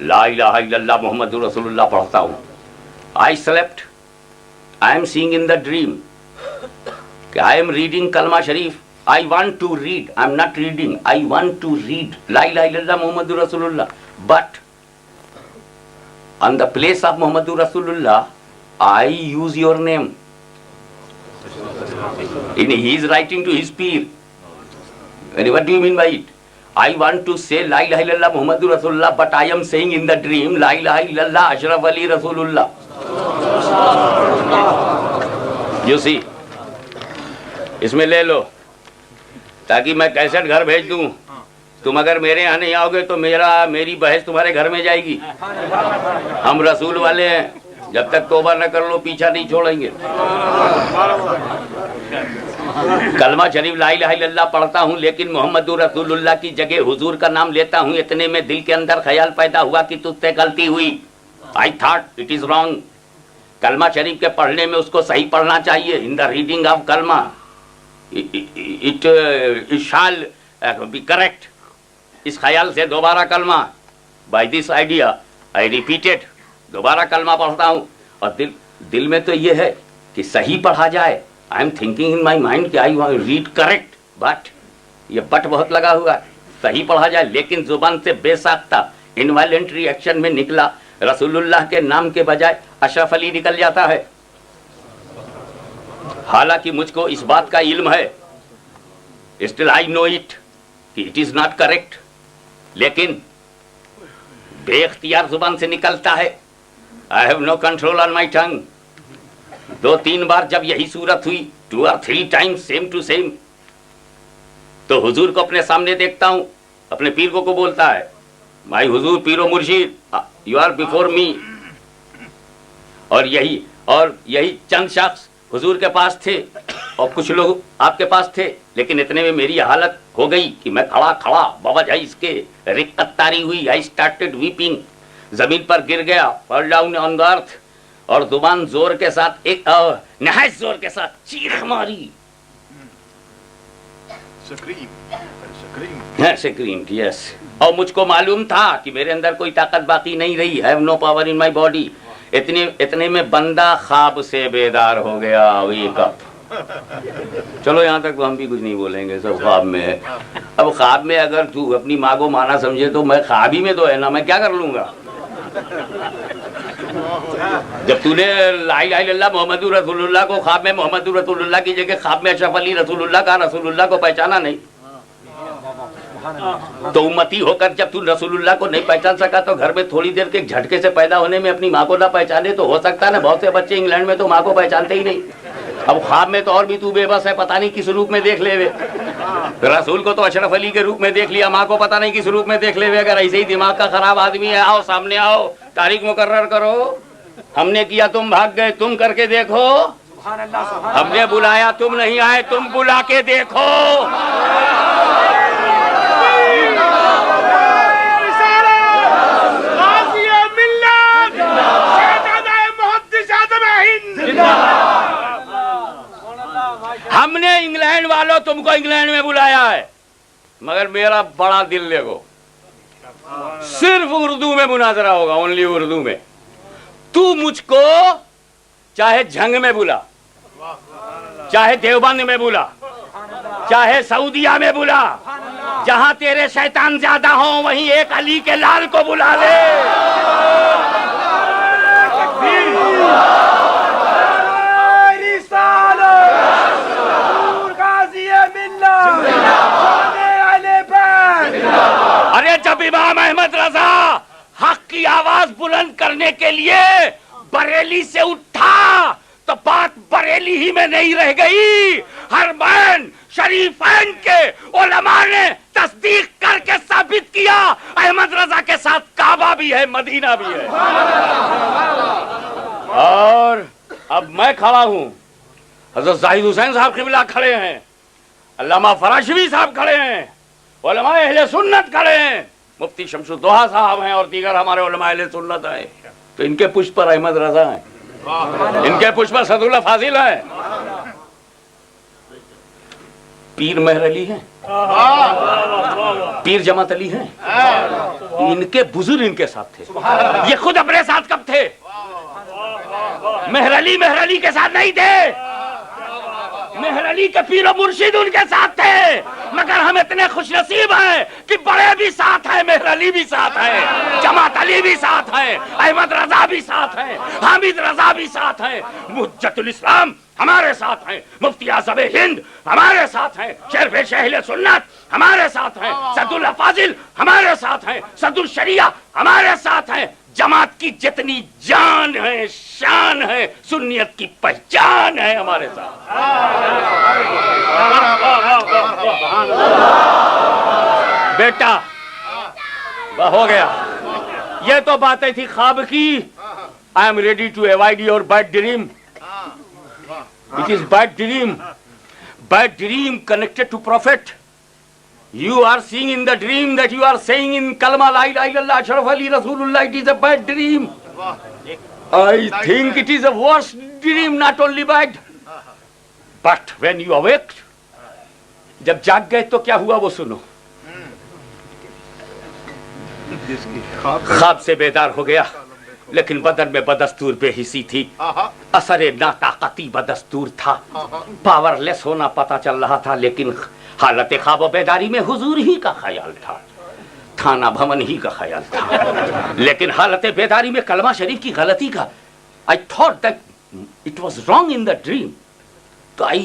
لا الہ الا اللہ محمد رسول اللہ پڑھتا ہوں. I slept, I am seeing in the dream, I am reading کلمہ شریف. I want to read, I am not reading, I want to read لا الہ الا اللہ محمد رسول اللہ. But on the place of محمد رسول اللہ I use your name. He is writing to his peer. What do you mean by it? I want to say La ilaha illallah Muhammadur Rasulullah, but I am saying in the dream La ilaha illallah Ashraf Ali Rasulullah. You see, اس میں لے لو تاکہ میں cassette گھر بھیج دوں, تم اگر میرے یہاں نہیں آؤ گے تو میری بحث تمہارے گھر میں جائے گی. ہم رسول والے ہیں, جب تک توبہ نہ کر لو پیچھا نہیں چھوڑیں گے. کلمہ شریف لا الہ الا اللہ پڑھتا ہوں لیکن محمد رسول اللہ کی جگہ حضور کا نام لیتا ہوں. اتنے میں دل کے اندر خیال پیدا ہوا کہ تجھ سے غلطی ہوئی. I thought it is wrong. کلمہ شریف کے پڑھنے میں اس کو صحیح پڑھنا چاہیے. In the reading of کلمہ it shall be correct. اس خیال سے دوبارہ کلمہ by this idea I repeated. دوبارہ کلمہ پڑھتا ہوں اور دل میں تو یہ ہے کہ صحیح پڑھا جائے. I am thinking in my mind کہ I want to read correct, but یہ بٹ بہت لگا ہوا ہے, صحیح پڑھا جائے. لیکن زبان سے بے ساختہ انوالنٹری ایکشن میں نکلا رسول اللہ کے نام کے بجائے اشرف علی نکل جاتا ہے. حالانکہ مجھ کو اس بات کا علم ہے, still I know it کہ it is not correct, لیکن بے اختیار زبان سے نکلتا ہے. I have no control on my tongue. 2-3 بار جب یہی صورت ہوئی, 2 or 3 times same to same, تو حضور کو اپنے سامنے دیکھتا ہوں. اپنے پیر کو بولتا ہے, مائی حضور پیر و مرشید, یو آر بیفور می. اور یہی چند شخص حضور کے پاس تھے اور کچھ لوگ آپ کے پاس تھے. لیکن اتنے میں میری حالت ہو گئی کہ میں کھڑا بوجہ اس کے رقت طاری ہوئی. I started weeping. زمین پر گر گیا, fall down on the earth, اور زبان زور کے ساتھ ایک نہایت زور کے ساتھ چیخ ماری. سکریم, یس. اور مجھ کو معلوم تھا کہ میرے اندر کوئی طاقت باقی نہیں رہی. I have no power in my body. اتنے میں بندہ خواب سے بیدار ہو گیا. wake up. چلو یہاں تک تو ہم بھی کچھ نہیں بولیں گے, سب خواب میں ہے. اب خواب میں اگر تو اپنی ماں کو مانا سمجھے تو میں خواب ہی میں تو ہے نا, میں کیا کر لوں گا. جب تو نے لا الہ الا اللہ محمد رسول اللہ کو خواب میں محمد رسول اللہ کی جگہ خواب میں اشرف علی رسول اللہ کا رسول اللہ کو پہچانا نہیں, تو امتی ہو کر جب تو رسول اللہ کو نہیں پہچان سکا تو گھر میں تھوڑی دیر کے جھٹکے سے پیدا ہونے میں اپنی ماں کو نہ پہچانے تو ہو سکتا ہے نا. بہت سے بچے انگلینڈ میں تو ماں کو پہچانتے ہی نہیں. اب خواب میں تو اور بھی تو بے بس ہے, پتہ نہیں کس روپ میں دیکھ لے ہوئے. رسول کو تو اشرف علی کے روپ میں دیکھ لیا, ماں کو پتہ نہیں کس روپ میں دیکھ لے ہوئے. اگر ایسے ہی دماغ کا خراب آدمی ہے, آؤ سامنے آؤ, تاریخ مقرر کرو. ہم نے کیا تم بھاگ گئے, تم کر کے دیکھو. ہم نے بلایا تم نہیں آئے, تم بلا کے دیکھو. ہم نے انگلینڈ والوں تم کو انگلینڈ میں بلایا ہے, مگر میرا بڑا دل دیکھو, صرف اردو میں مناظرہ ہوگا, اونلی اردو میں. تو مجھ کو چاہے جھنگ میں بلا, چاہے دیوبند میں بلا, چاہے سعودیہ میں بلا, جہاں تیرے شیطان زیادہ ہوں وہیں ایک علی کے لال کو بلا لے. ارے جب امام احمد رضا حق کی آواز بلند کرنے کے لیے بریلی سے اٹھا تو بات بریلی ہی میں نہیں رہ گئی, حرمین شریفین کے علماء نے تصدیق کر کے ثابت کیا احمد رضا کے ساتھ کعبہ بھی ہے, مدینہ بھی ہے. اور اب میں کھڑا ہوں, حضرت زاہد حسین صاحب قبلہ کھڑے ہیں, علامہ فراشوی صاحب کھڑے ہیں, علماء اہل سنت کھڑے ہیں, مفتی شمس الدوحہ صاحب ہیں اور دیگر ہمارے علماء اہل سنت ہیں. تو ان کے پشت پر احمد رضا ہیں, ان کے پشت پر سعد اللہ فاضل ہیں, پیر مہر علی ہیں, پیر جماعت علی ہیں. ان کے بزرگ ان کے ساتھ تھے, یہ خود اپنے ساتھ کب تھے؟ مہر علی کے ساتھ نہیں تھے, مہر علی کے پیر و مرشد ان کے ساتھ تھے. مگر ہم اتنے خوش نصیب ہیں کہ بڑے بھی ساتھ ہیں, مہر علی بھی ساتھ ہیں, جماعت علی بھی ساتھ ہیں, احمد رضا بھی ساتھ ہیں, حامد رضا بھی ساتھ ہیں, حجت الاسلام ہمارے ساتھ ہیں, مفتی اعظم ہند ہمارے ساتھ ہیں, شیخ اہل سنت ہمارے ساتھ ہیں, سعد اللہ فاضل ہمارے ساتھ ہیں, سعد الشریعہ ہمارے ساتھ ہیں. جماعت کی جتنی جان ہے, شان ہے, سنیت کی پہچان ہے ہمارے ساتھ. بیٹا ہو گیا. یہ تو باتیں تھی خواب کی. I am ready to avoid your bad dream. It is bad dream. Bad dream connected to Prophet. You are seeing in the dream that you are saying in Kalma La ilaha illallah Ashraf Ali Rasulullah. It is a bad dream. I think it is a worse dream, not only bad. But when you awake, جب جاگ گئے تو کیا ہوا وہ سنو. خواب سے بیدار ہو گیا لیکن بدن میں بدستور بے حسی تھی. اثر ناطاقتی بدستور تھا. پاور لیس ہونا پتا چل رہا تھا لیکن حالت خواب و بیداری میں حضور ہی کا خیال تھا, تھانہ بھون ہی کا خیال تھا. لیکن حالت بیداری میں کلمہ شریف کی غلطی کا I thought that it was wrong in the dream. تو I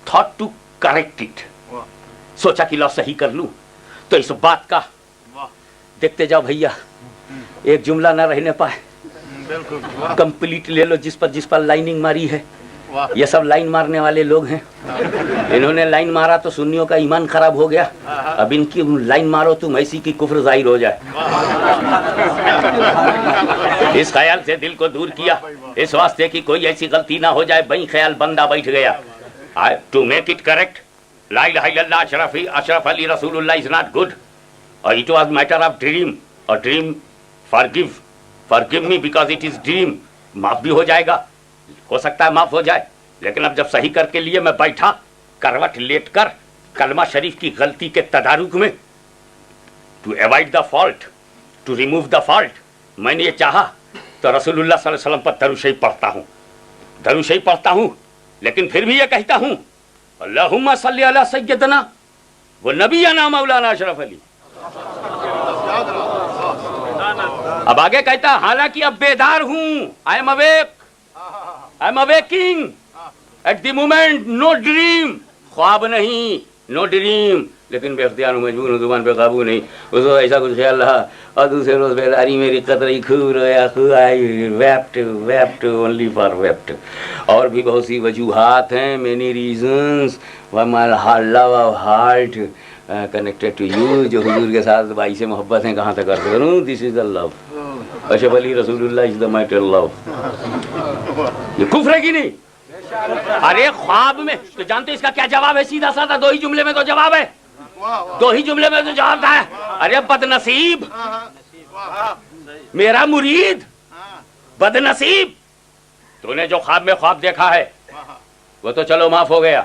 thought to correct it. سوچا کہ لو صحیح کر لوں. تو اس بات کا دیکھتے جاؤ بھیا, ایک جملہ نہ رہنے پائے. کمپلیٹ لے لو جس پر لائننگ ماری ہے. یہ سب لائن مارنے والے لوگ ہیں. انہوں نے لائن مارا تو سنیوں کا ایمان خراب ہو گیا. اب ان کی لائن مارو تم ایسی کی کفر ظاہر ہو جائے. اس خیال سے دل کو دور کیا اس واسطے کہ کوئی ایسی غلطی نہ ہو جائے. بھائی خیال بندہ بیٹھ گیا. To make it correct, la ilaha illa Allah Ashraf Ali rasul Allah is not good. It was matter of dream. A dream, forgive me because it is dream. معاف بھی ہو جائے گا, ہو سکتا ہے معاف ہو جائے. لیکن اب جب صحیح کر کے لیے میں بیٹھا کروٹ لیٹ کر کلمہ شریف کی غلطی کے تدارک میں, to avoid the fault, to remove the fault, میں نے یہ چاہا تو رسول اللہ صلی اللہ علیہ وسلم پر درود شریف پڑھتا ہوں. لیکن پھر بھی یہ کہتا ہوں اللہم صلی علی سیدنا و نبینا مولانا اشرف علی. اب آگے کہتا حالانکہ اب بیدار ہوں. I am awake. I am awaking. At the moment no dream. خواب نہیں, no dream. لیکن بے اختیار ہوں, مجبور ہوں, زبان پہ قابو نہیں. اس کو ایسا کچھ خیال رہا اور دوسرے روز بیداری میری قطرئی خوب رویا. I wept only for wept. اور بھی بہت سی وجوہات ہیں, many reasons why my love of heart connected to you. جو حضور کے ساتھ بھائی سے محبت ہیں کہاں تک عرض کروں. This is the love. Ashraf Ali rasul Allah is the mighty love. یہ کفر ہے کہ نہیں؟ ارے خواب میں تو جانتے اس کا کیا جواب ہے؟ سیدھا سادہ دو ہی جملے میں تو جواب ہے. تھا. ارے بد نصیب, میرا مرید بد نصیب, تو نے جو خواب میں خواب دیکھا ہے وہ تو چلو معاف ہو گیا.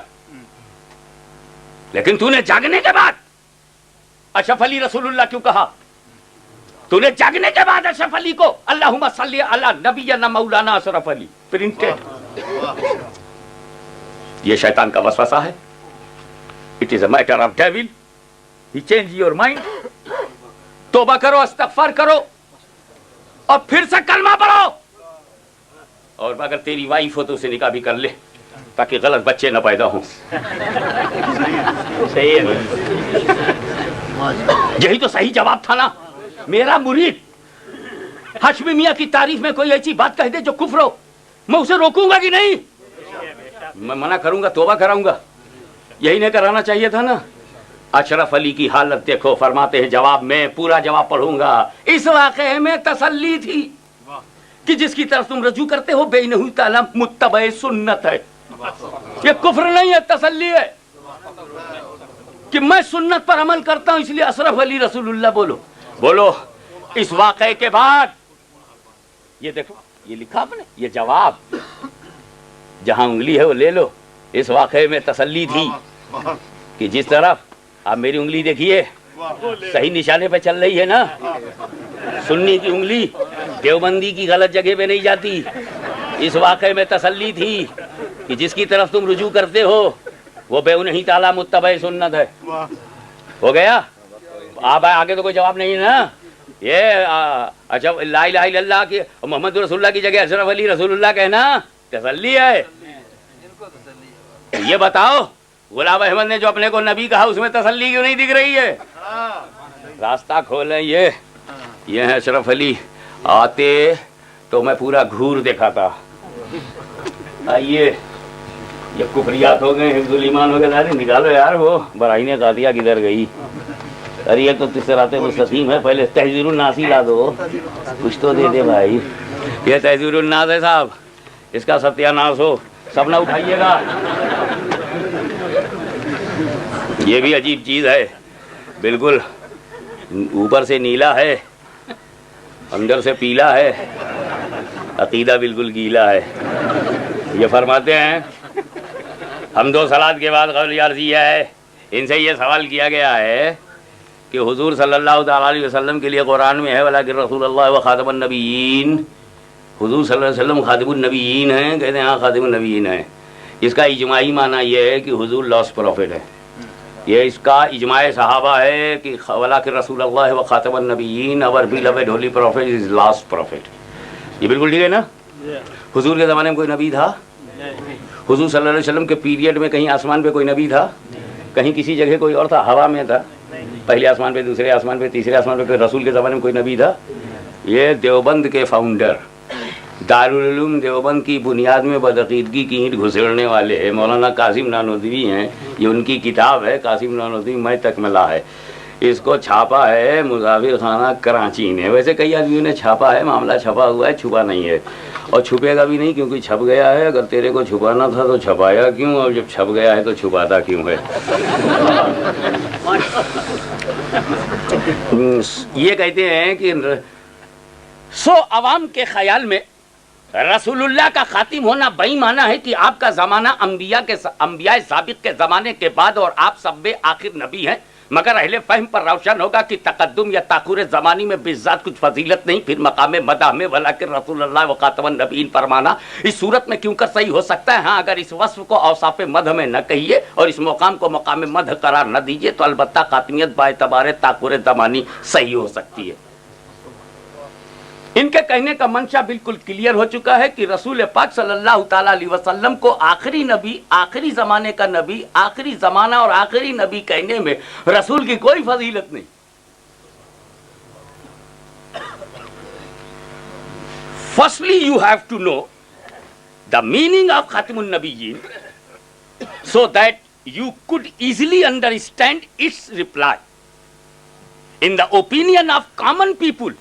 لیکن تو نے جاگنے کے بعد اشرف علی رسول اللہ کیوں کہا؟ تو نے جاگنے کے بعد اشرف علی کو اللہم صلی علی نبینا مولانا اشرف علی پرنٹڈ. یہ شیطان کا وسوسہ ہے. It is a matter of devil. He change your mind. توبہ کرو, استغفار کرو اور پھر سے کلمہ پڑھو. اور اگر تیری وائف ہو تو اسے نکاح بھی کر لے تاکہ غلط بچے نہ پیدا ہوں. یہی تو صحیح جواب تھا نا. میرا مرید ہاشمی میاں کی تعریف میں کوئی ایسی بات کہہ دے جو کفر ہو, میں اسے روکوں گا کہ نہیں؟ میں منع کروں گا, توبہ کراؤں گا. یہی نہیں کرانا چاہیے تھا نا. اشرف علی کی حالت دیکھو, فرماتے ہیں جواب میں پورا جواب پڑھوں گا. اس واقعے میں تسلی تھی کہ جس کی طرف تم رجوع کرتے ہو بے نہو تعالی متبع سنت ہے. یہ کفر نہیں ہے, تسلی ہے کہ میں سنت پر عمل کرتا ہوں, اس لیے اشرف علی رسول اللہ بولو. اس واقعے کے بعد یہ دیکھو, یہ لکھا آپ نے, یہ جواب جہاں انگلی ہے وہ لے لو. اس واقعے میں تسلی تھی کہ جس طرف آپ میری انگلی دیکھیے صحیح نشانے پہ چل رہی ہے نا. سنی کی انگلی دیوبندی کی غلط جگہ پہ نہیں جاتی. اس واقعے میں تسلی تھی کہ جس کی طرف تم رجوع کرتے ہو وہ بے نہیں تعالیٰ متبع سنت ہے. ہو گیا. آپ آگے تو کوئی جواب نہیں ہے نا. یہ اچھا لا الہ الا اللہ کی محمد رسول اللہ کی جگہ اشرف علی رسول اللہ کہنا تسلی ہے. یہ بتاؤ غلام احمد نے جو اپنے کو نبی کہا اس میں تسلی کیوں نہیں دکھ رہی ہے؟ راستہ کھولیں. یہ ہے اشرف علی. آتے تو میں پورا گھور دیکھا تھا. آئیے, یہ کفریات ہو گئے, حفظ الایمان ہو گئے. نکالو یار وہ براہین قاضیہ کدھر گئی. ارے یہ تو صراط مستقیم ہے، پہلے تحذیر الناس ہی لا دو، کچھ تو دے دے بھائی. یہ تحذیر الناس ہے صاحب، اس کا ستیہ ناس ہو، سب نہ اٹھائیے گا. یہ بھی عجیب چیز ہے، بالکل اوپر سے نیلا ہے، اندر سے پیلا ہے، عقیدہ بالکل گیلا ہے. یہ فرماتے ہیں حمد و صلات کے بعد قول عرضیہ ہے، ان سے یہ سوال کیا گیا ہے کہ حضور صلی اللہ تعالیٰ علیہ وسلم کے لیے قرآن میں ہے ولیکن رسول اللہ و خاتم النبیین، حضور صلی اللہ علیہ وسلم خاتم النبیین ہیں. کہتے ہیں ہاں خاتم النبیین ہیں. اس کا اجماعی معنی یہ ہے کہ حضور لاسٹ پروفٹ ہے. یہ اس کا اجماع صحابہ ہے کہ ولیکن رسول اللہ و خاتم النبیین اور بیلوڈ ہولی پروفٹ از لاسٹ پروفٹ. یہ بالکل ٹھیک ہے نا؟ حضور کے زمانے میں کوئی نبی تھا؟ حضور صلی اللہ علیہ وسلم کے پیریڈ میں کہیں آسمان پہ کوئی نبی تھا؟ کہیں کسی جگہ کوئی اور تھا؟ ہوا میں تھا، پہلے آسمان پہ، دوسرے آسمان پہ، تیسرے آسمان پہ. کوئی رسول کے زمانے میں کوئی نبی تھا؟ یہ دیوبند کے فاؤنڈر، دارالعلوم دیوبند کی بنیاد میں بدعقیدگی کی اینٹ گھسیڑنے والے مولانا قاسم نانوتوی ہیں. یہ ان کی کتاب ہے قاسم نانوتوی میں تکملہ ہے. اس کو چھاپا ہے مسافر خانہ کراچی نے. ویسے کئی آدمیوں نے چھاپا ہے، معاملہ چھپا ہوا ہے، چھپا نہیں ہے اور چھپے گا بھی نہیں کیونکہ چھپ گیا ہے. اگر تیرے کو چھپانا تھا تو چھپایا کیوں، اور جب چھپ گیا ہے تو چھپاتا کیوں ہے؟ یہ کہتے ہیں کہ عوام کے خیال میں رسول اللہ کا خاتم ہونا بئی معنی ہے کہ آپ کا زمانہ انبیاء سابق کے زمانے کے بعد اور آپ سب آخر نبی ہیں. مگر اہل فہم پر روشن ہوگا کہ تقدم یا تاخر زمانی میں بذات کچھ فضیلت نہیں. پھر مقام مدح میں ولیکن رسول اللہ و خاتم النبیین فرمانا اس صورت میں کیوں کر صحیح ہو سکتا ہے؟ ہاں اگر اس وصف کو اوصاف مدح میں نہ کہیے اور اس مقام کو مقام مدح قرار نہ دیجیے تو البتہ خاتمیت با اعتبار تاخر زمانی صحیح ہو سکتی ہے. ان کے کہنے کا منشا بالکل کلیئر ہو چکا ہے کہ رسول پاک صلی اللہ تعالیٰ علیہ وسلم کو آخری نبی، آخری زمانے کا نبی، آخری زمانہ اور آخری نبی کہنے میں رسول کی کوئی فضیلت نہیں. Firstly, you have to know the meaning of Khatim al-Nabiyyin so that you could easily understand its reply. In the opinion of common people,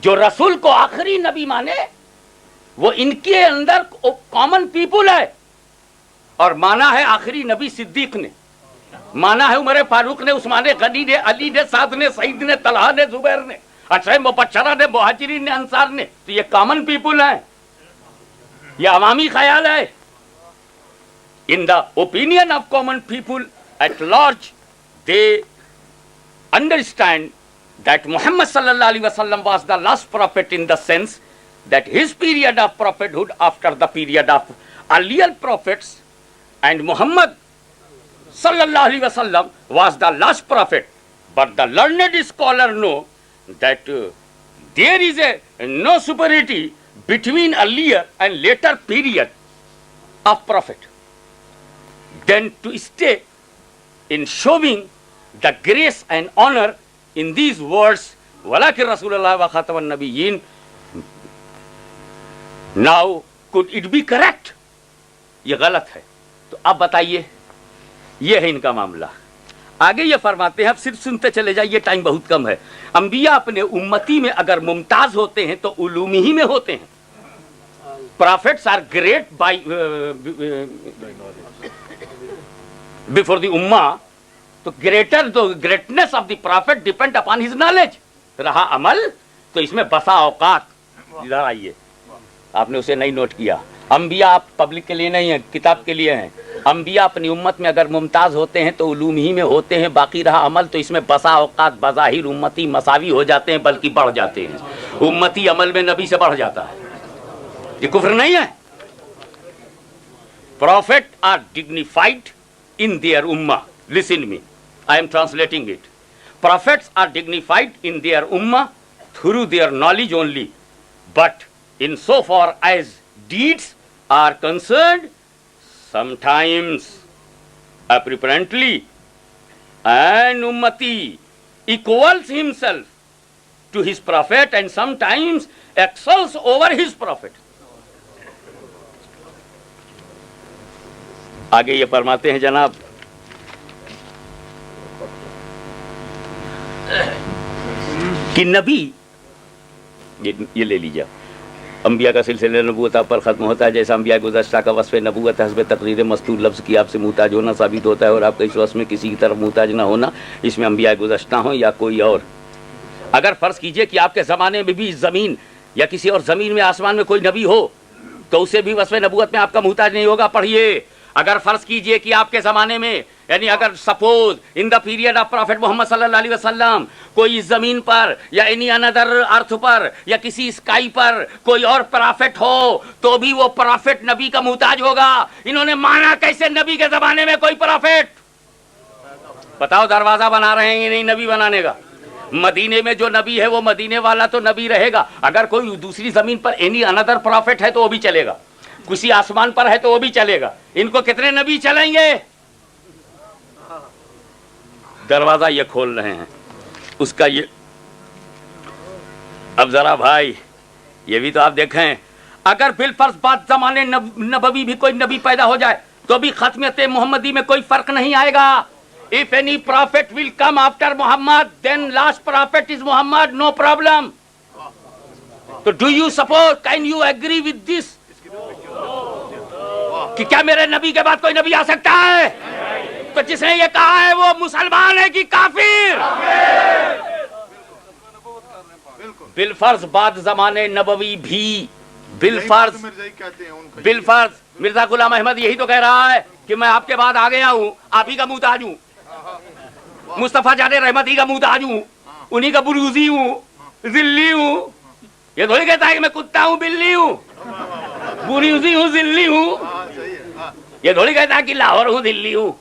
جو رسول کو آخری نبی مانے وہ ان کے اندر کامن پیپل ہے، اور مانا ہے آخری نبی صدیق نے، مانا ہے عمر فاروق نے، عثمان غنی نے، علی نے، سعد نے، سعید نے، طلحہ نے، زبیر نے، عشرہ مبشرہ نے، مہاجرین نے، انصار نے. تو یہ کامن پیپل ہیں، یہ عوامی خیال ہے. In the opinion of common people at large, they understand that Muhammad sallallahu alaihi wasallam was the last prophet in the sense that his period of prophethood after the period of earlier prophets, and Muhammad sallallahu alaihi wasallam was the last prophet. But the learned scholar know that there is no superiority between earlier and later period of prophet. Then to stay in showing the grace and honor in these words, وَلَكِنْ رَسُولَ اللَّهِ وَخَاتَمَ النَّبِيِّينَ. Now, could it be correct? یہ غلط ہے. تو اب بتائیے، یہ ہے ان کا معاملہ. آگے یہ فرماتے ہیں، اب صرف سنتے چلے جائیے، ٹائم بہت کم ہے. انبیاء اپنے امتی میں اگر ممتاز ہوتے ہیں تو علومی ہی میں ہوتے ہیں. Prophets are great by before the ummah. تو greatness of the prophet depend upon his knowledge. رہا عمل تو اس میں بسا اوقات، ادھر آئیے، آپ نے اسے نہیں نوٹ کیا. انبیاء آپ پبلک کے لیے نہیں ہیں، کتاب کے لیے ہیں. انبیاء اپنی امت میں اگر ممتاز ہوتے ہیں تو علوم ہی میں ہوتے ہیں. باقی رہا عمل تو اس میں بسا اوقات بظاہر امتی مساوی ہو جاتے ہیں، بلکہ بڑھ جاتے ہیں. امتی عمل میں نبی سے بڑھ جاتا ہے. یہ کفر نہیں ہے. Prophet are dignified in their ummah. Listen me, I am translating it. Prophets are dignified in their ummah through their knowledge only, but in so far as deeds are concerned, sometimes apparently an ummati equals himself to his prophet and sometimes excels over his prophet. آگے یہ فرماتے ہیں جناب، کہ نبی یہ لے لیجیے انبیاء کا سلسلہ نبوت آپ پر ختم ہوتا ہے، جیسا انبیاء گزشتہ کا وصف نبوت حسب تقریر مستور لفظ کی آپ سے محتاج ہونا ثابت ہوتا ہے، اور آپ کا اس وصف میں کسی کی طرف محتاج نہ ہونا، اس میں انبیاء گزشتہ ہوں یا کوئی اور۔ اگر فرض کیجئے کہ آپ کے زمانے میں بھی زمین یا کسی اور زمین میں آسمان میں کوئی نبی ہو تو اسے بھی وصف نبوت میں آپ کا محتاج نہیں ہوگا۔ پڑھیے، اگر فرض کیجئے کہ آپ کے زمانے میں، یعنی اگر suppose in the period of prophet Muhammad صلی اللہ علیہ وسلم کوئی زمین پر یا اینی اندر ارتھ پر یا کسی اسکائی پر کوئی اور پرافٹ ہو تو بھی وہ پرافٹ نبی کا محتاج ہوگا۔ انہوں نے مانا کیسے نبی کے زمانے میں کوئی پرافٹ؟ بتاؤ، دروازہ بنا رہے ہیں یہ نہیں نبی بنانے کا؟ مدینے میں جو نبی ہے وہ مدینے والا تو نبی رہے گا، اگر کوئی دوسری زمین پر اینی اندر پرافٹ ہے تو وہ بھی چلے گا، کسی آسمان پر ہے تو وہ بھی چلے گا۔ ان کو کتنے نبی چلیں گے؟ دروازہ یہ کھول رہے ہیں اس کا۔ یہ اب ذرا بھائی یہ بھی تو آپ دیکھیں، اگر بالفرض بعد زمانے نبوی بھی کوئی نبی پیدا ہو جائے تو بھی ختمیت محمدی میں کوئی فرق نہیں آئے گا۔ If any prophet will come after Muhammad, then last prophet is Muhammad, no problem. So do you suppose, can you agree with this? کہ کیا میرے نبی کے بعد کوئی نبی آ سکتا ہے؟ تو جس نے یہ کہا ہے وہ مسلمان ہے کہ کافر؟ بالفرض بعد زمانے نبوی بھی بالفرض مرزا غلام احمد یہی تو کہہ رہا ہے کہ میں آپ کے بعد آ گیا ہوں، آپ ہی کا محتاج ہوں، مصطفیٰ جان رحمتی کا محتاج ہوں، انہی کا بروزی ہوں، ذلی ہوں۔ یہ تھوڑی کہتا ہے کہ میں کتا ہوں، بلی ہوں، بروزی ہوں، ذلی ہوں۔ یہ تھوڑی کہتا ہے کہ لاہور ہوں، دلی ہوں۔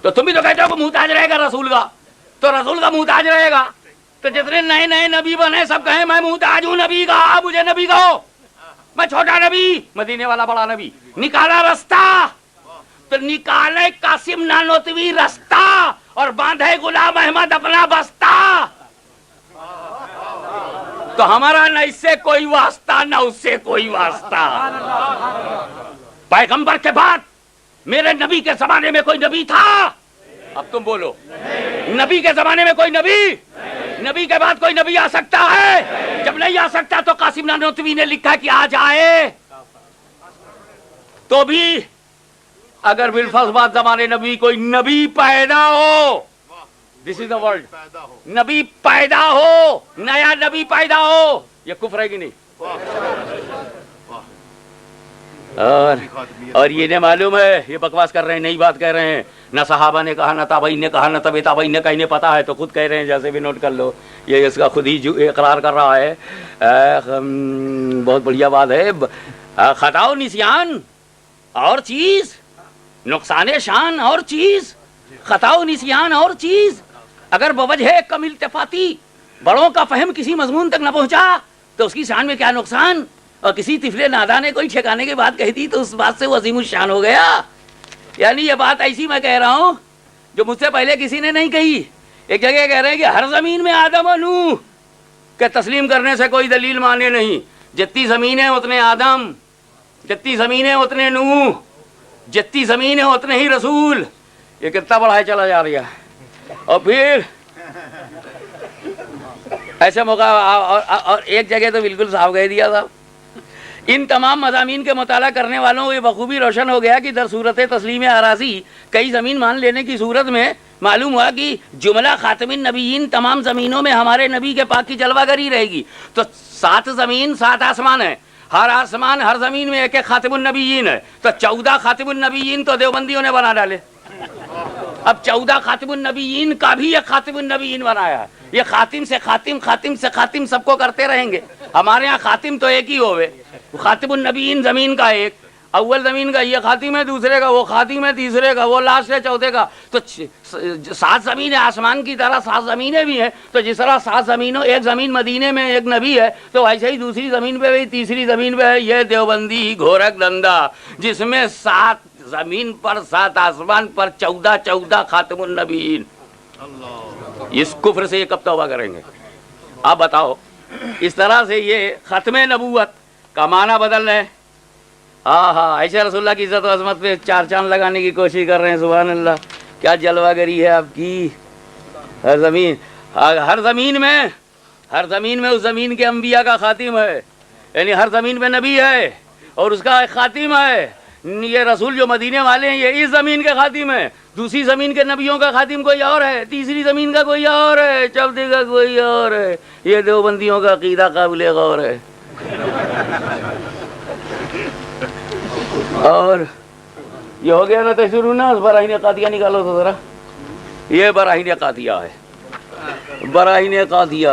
تو تم بھی تو کہتے ہو کہ محتاج رہے گا رسول کا، تو رسول کا محتاج رہے گا۔ تو جتنے نئے نئے نبی بنے سب کہیں میں محتاج ہوں نبی کا، مجھے نبی کہو، میں چھوٹا نبی، مدینے والا بڑا نبی۔ نکالا رستہ تو نکالے قاسم نانوتوی رستہ اور باندھے غلام احمد اپنا بستہ۔ تو ہمارا نہ اس سے کوئی واسطہ نہ اس سے کوئی واسطہ۔ پیغمبر کے بعد میرے نبی کے زمانے میں کوئی نبی تھا؟ اب تم بولو، نبی کے زمانے میں کوئی نبی؟ نبی کے بعد کوئی نبی آ سکتا ہے؟ جب نہیں آ سکتا تو قاسم نانوتوی نے لکھا کہ آ جائے۔ تو بھی اگر بالفرض بعد زمانے نبی کوئی نبی پیدا ہو، دس از دا ورلڈ، نبی پیدا ہو، نیا نبی پیدا ہو، یہ کفر ہے کہ نہیں؟ اور یہ نہیں معلوم ہے، یہ بکواس کر رہے ہیں، نئی بات کہہ رہے ہیں، نہ صحابہ نے کہا، نہ تابعین نے کہا، نہ تبع تابعین نے کہا، انہیں پتا ہے تو خود کہہ رہے ہیں، جیسے بھی نوٹ کر لو، یہ اس کا خود ہی اقرار کر رہا ہے۔ بہت بڑھیا بات ہے۔ خطا و نسیان اور چیز، نقصان شان اور چیز، خطا و نسیان اور چیز۔ اگر بوجہ کم التفاتی بڑوں کا فہم کسی مضمون تک نہ پہنچا تو اس کی شان میں کیا نقصان؟ اور کسی طفل ناداں نے کوئی ٹھکانے کی بات کہی تھی تو اس بات سے وہ عظیم الشان ہو گیا۔ یعنی یہ بات ایسی میں کہہ رہا ہوں جو مجھ سے پہلے کسی نے نہیں کہی۔ ایک جگہ کہہ رہے ہیں کہ ہر زمین میں آدم و نوح کہ تسلیم کرنے سے کوئی دلیل مانے نہیں، جتنی زمینیں اتنے آدم، جتنی زمینیں اتنے نوح، جتنی زمینیں اتنے ہی رسول۔ یہ کتنا بڑھائے چلا جا رہا ہے۔ اور پھر ایسے موقع اور ایک جگہ تو بالکل صاف کہہ دیا تھا، ان تمام مضامین کے مطالعہ کرنے والوں کو یہ بخوبی روشن ہو گیا کہ در صورت تسلیم اراضی کئی زمین مان لینے کی صورت میں معلوم ہوا کہ جملہ خاتم النبیین تمام زمینوں میں ہمارے نبی کے پاک کی جلوہ گری رہے گی۔ تو 7 زمین 7 آسمان ہیں، ہر آسمان ہر زمین میں ایک ایک خاتم النبیین ہے، تو 14 خاتم النبیین تو دیوبندیوں نے بنا ڈالے۔ اب 14 خاتم النبیین کا بھی ایک خاتم النبیین بنایا ہے۔ یہ خاتم سے خاتم، خاتم سے خاتم سب کو کرتے رہیں گے۔ ہمارے ہاں خاتم تو ایک ہی ہوئے، خاتم النبیین زمین کا ایک، اول زمین کا یہ خاتم ہے، دوسرے کا وہ خاتم ہے، تیسرے کا وہ لاسٹ ہے، چوتھے کا۔ تو 7 زمینیں آسمان کی طرح 7 زمینیں بھی ہیں، تو جس طرح 7 زمینوں، ایک زمین مدینے میں ایک نبی ہے، تو ایسے ہی دوسری زمین پہ بھی، تیسری زمین پہ ہے یہ دیوبندی گھورک دندا، جس میں 7 زمین پر 7 آسمان پر 14 خاتم النبیین۔ اس کفر سے یہ کب توبہ کریں گے؟ آپ بتاؤ۔ اس طرح سے یہ ختم نبوت کا معنی بدل رہے ہیں۔ ہاں ایسے رسول اللہ کی عزت و عظمت پہ 4 چاند لگانے کی کوشش کر رہے ہیں۔ سبحان اللہ، کیا جلوہ گری ہے آپ کی۔ ہر زمین ہر زمین میں اس زمین کے انبیاء کا خاتم ہے، یعنی ہر زمین میں نبی ہے اور اس کا ایک خاتم ہے. یہ رسول جو مدینے والے ہیں یہ اس زمین کے خاتم ہے، دوسری زمین کے نبیوں کا خاتم کوئی اور ہے، تیسری زمین کا کوئی اور ہے، چوتھے کا کوئی اور ہے. یہ دیوبندیوں کا عقیدہ قابل غور ہے. اور یہ ہو گیا نا تشروع نا، براہین قادیہ نکالو تو ذرا. یہ براہین قادیہ ہے، براہین قادیہ.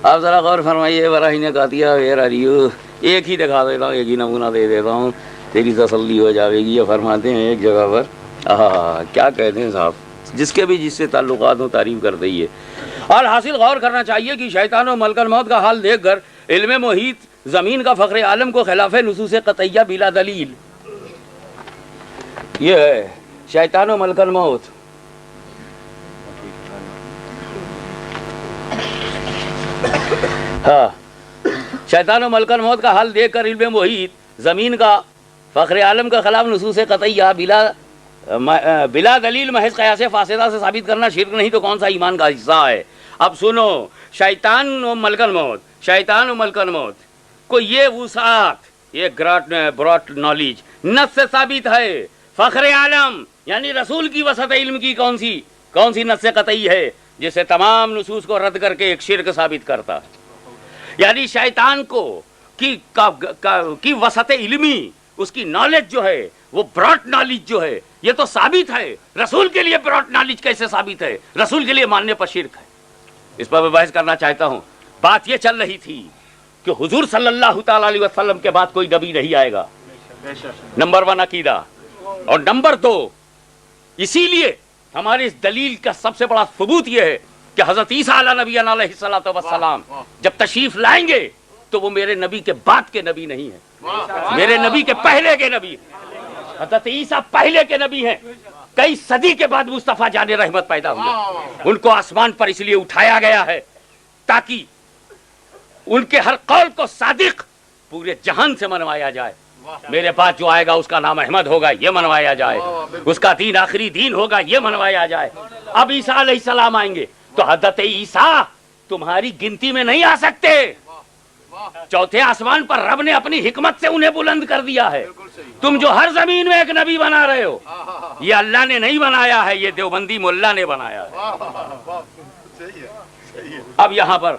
آپ ذرا غور فرمائیے، براہین قادیہ ویئر آر یو. ایک ہی دکھا دیتا ہوں، ایک ہی نمونہ دے دیتا ہوں، تیری تسلی ہو جائے گی. یہ فرماتے ہیں ایک جگہ پر، کیا کہتے ہیں صاحب، جس کے بھی جس سے تعلقات ہوں تعریف کر دئیے. اور حاصل غور کرنا چاہیے کہ شیطان و ملک الموت کا حال دیکھ کر علم محیط زمین کا فخر عالم کو خلاف نصوص قطعیہ بلا دلیل. یہ ہے شیطان و ملک الموت. ہاں، شیطان و ملک الموت کا حال دیکھ کر علم محیط زمین کا فخر عالم کا خلاف نصوص قطعیہ بلا دلیل محض قیاس فاسدہ سے ثابت کرنا شرک نہیں تو کون سا ایمان کا حصہ ہے. اب سنو، شیطان و ملک الموت کو یہ وسعت، یہ براٹ نالج نص سے ثابت ہے. فخر عالم یعنی رسول کی وسعت علم کی کون سی نص قطعی ہے جس سے تمام نصوص کو رد کر کے ایک شرک ثابت کرتا ہے. یعنی شیطان کو کی وسعت علمی، اس کی نالج جو ہے وہ براٹ نالج جو ہے، یہ تو ثابت ہے. رسول کے لیے براٹ نالج کیسے ثابت ہے؟ رسول کے لیے ماننے پر شرک ہے. اس پر میں بحث کرنا چاہتا ہوں. بات یہ چل رہی تھی کہ حضور صلی اللہ تعالی علیہ وسلم کے بعد کوئی نبی نہیں آئے گا. نمبر 1 عقیدہ. اور نمبر 2، اسی لیے ہماری اس دلیل کا سب سے بڑا ثبوت یہ ہے کہ حضرت عیسیٰ علیہ نبی علیہ الصلوۃ والسلام جب تشریف لائیں گے تو وہ میرے نبی کے بعد کے نبی نہیں ہیں، میرے نبی کے پہلے کے نبی ہیں. حضرت عیسیٰ پہلے کے نبی ہیں. کئی صدی کے بعد مصطفیٰ جان رحمت پیدا ہوئے. ان کو آسمان پر اس لیے اٹھایا گیا ہے تاکہ ان کے ہر قول کو صادق پورے جہان سے منوایا جائے. میرے پاس جو آئے گا اس کا نام احمد ہوگا، یہ منوایا جائے. اس کا دین آخری دین ہوگا، یہ منوایا جائے. اب عیسیٰ علیہ السلام آئیں گے تو حضرت عیسیٰ تمہاری گنتی میں نہیں آ سکتے. چوتھے آسمان پر رب نے اپنی حکمت سے انہیں بلند کر دیا ہے. تم جو ہر زمین میں ایک نبی بنا رہے ہو، یہ اللہ نے نہیں بنایا ہے، یہ دیوبندی ملا نے بنایا ہے. اب یہاں پر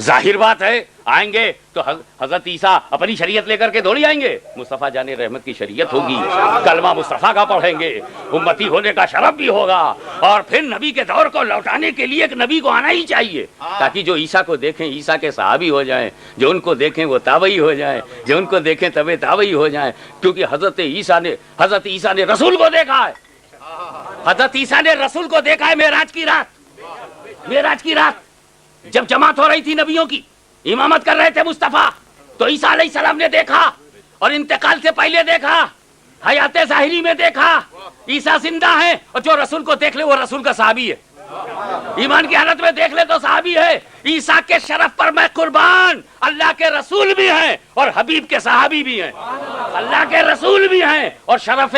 ظاہر بات ہے، آئیں گے تو حضرت عیسیٰ اپنی شریعت لے کر کے تھوڑی آئیں گے. مصطفیٰ جان رحمت کی شریعت ہوگی، کلمہ مصطفیٰ کا پڑھیں گے، امتی ہونے کا شرف بھی ہوگا. اور پھر نبی کے دور کو لوٹانے کے لیے ایک نبی کو آنا ہی چاہیے تاکہ جو عیسیٰ کو دیکھیں عیسیٰ کے صحابی ہو جائیں، جو ان کو دیکھیں وہ تابعی ہو جائیں، جو ان کو دیکھیں تبع تابعی ہو جائیں. کیونکہ حضرت عیسیٰ نے رسول کو دیکھا ہے. حضرت عیسیٰ نے رسول کو دیکھا ہے معراج کی رات جب جماعت ہو رہی تھی نبیوں کی، امامت کر رہے تھے مصطفیٰ، تو عیسیٰ علیہ السلام نے دیکھا. اور انتقال سے پہلے دیکھا، حیات ظاہری میں دیکھا. عیسیٰ زندہ ہے اور جو رسول کو دیکھ لے وہ رسول کا صحابی ہے. ایمان کی حالت میں دیکھ لے تو صحابی ہے. عیسیٰ کے شرف پر میں قربان، اللہ کے رسول بھی ہیں اور حبیب کے صحابی بھی ہیں. اللہ کے رسول بھی ہیں اور شرف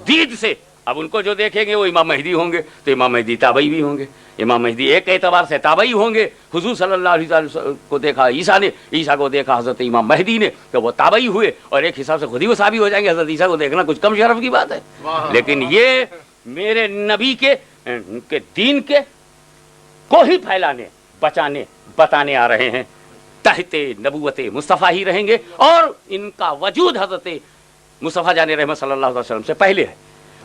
دید سے اب ان کو جو دیکھیں گے وہ امام مہدی ہوں گے تو امام مہدی تابعی بھی ہوں گے. امام مہدی ایک اعتبار سے تابعی ہوں گے. حضور صلی اللہ علیہ وسلم کو دیکھا عیسیٰ نے، عیسیٰ کو دیکھا حضرت امام مہدی نے تو وہ تابعی ہوئے اور ایک حساب سے خود ہی وہ صحابی ہو جائیں گے. حضرت عیسیٰ کو دیکھنا کچھ کم شرف کی بات ہے. لیکن یہ میرے نبی کے دین کے کو ہی پھیلانے، بچانے، بتانے آ رہے ہیں. تحت نبوت مصطفیٰ ہی رہیں گے اور ان کا وجود حضرت مصطفیٰ جان رحمت صلی اللہ علیہ وسلم سے پہلے ہے.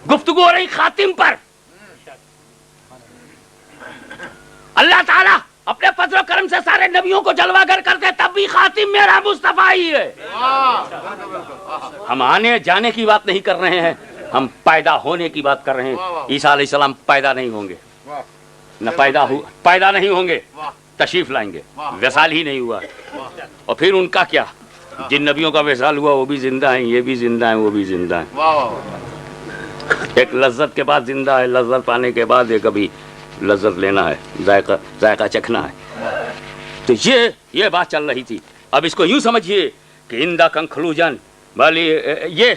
گفتگو ہو رہی خاتم پر. اللہ تعالیٰ اپنے فضل و کرم سے سارے نبیوں کو جلوہ گر کرتے، تب بھی خاتم میرا مصطفیٰ ہی ہے. ہم آنے جانے کی بات نہیں کر رہے ہیں، ہم پیدا ہونے کی بات کر رہے ہیں. عیسیٰ علیہ السلام پیدا نہیں ہوں گے، نہ پیدا نہیں ہوں گے، تشریف لائیں گے. وصال ہی نہیں ہوا. اور پھر ان کا کیا؟ جن نبیوں کا وصال ہوا وہ بھی زندہ ہیں، یہ بھی زندہ ہیں، وہ بھی زندہ ہیں. ایک لذت کے بعد زندہ ہے، لذت پانے کے بعد ایک ابھی لذت لینا ہے، ذائقہ چکھنا ہے. تو یہ بات چل رہی تھی. اب اس کو یوں سمجھیے کہ ان دا کنکلوژن والی یہ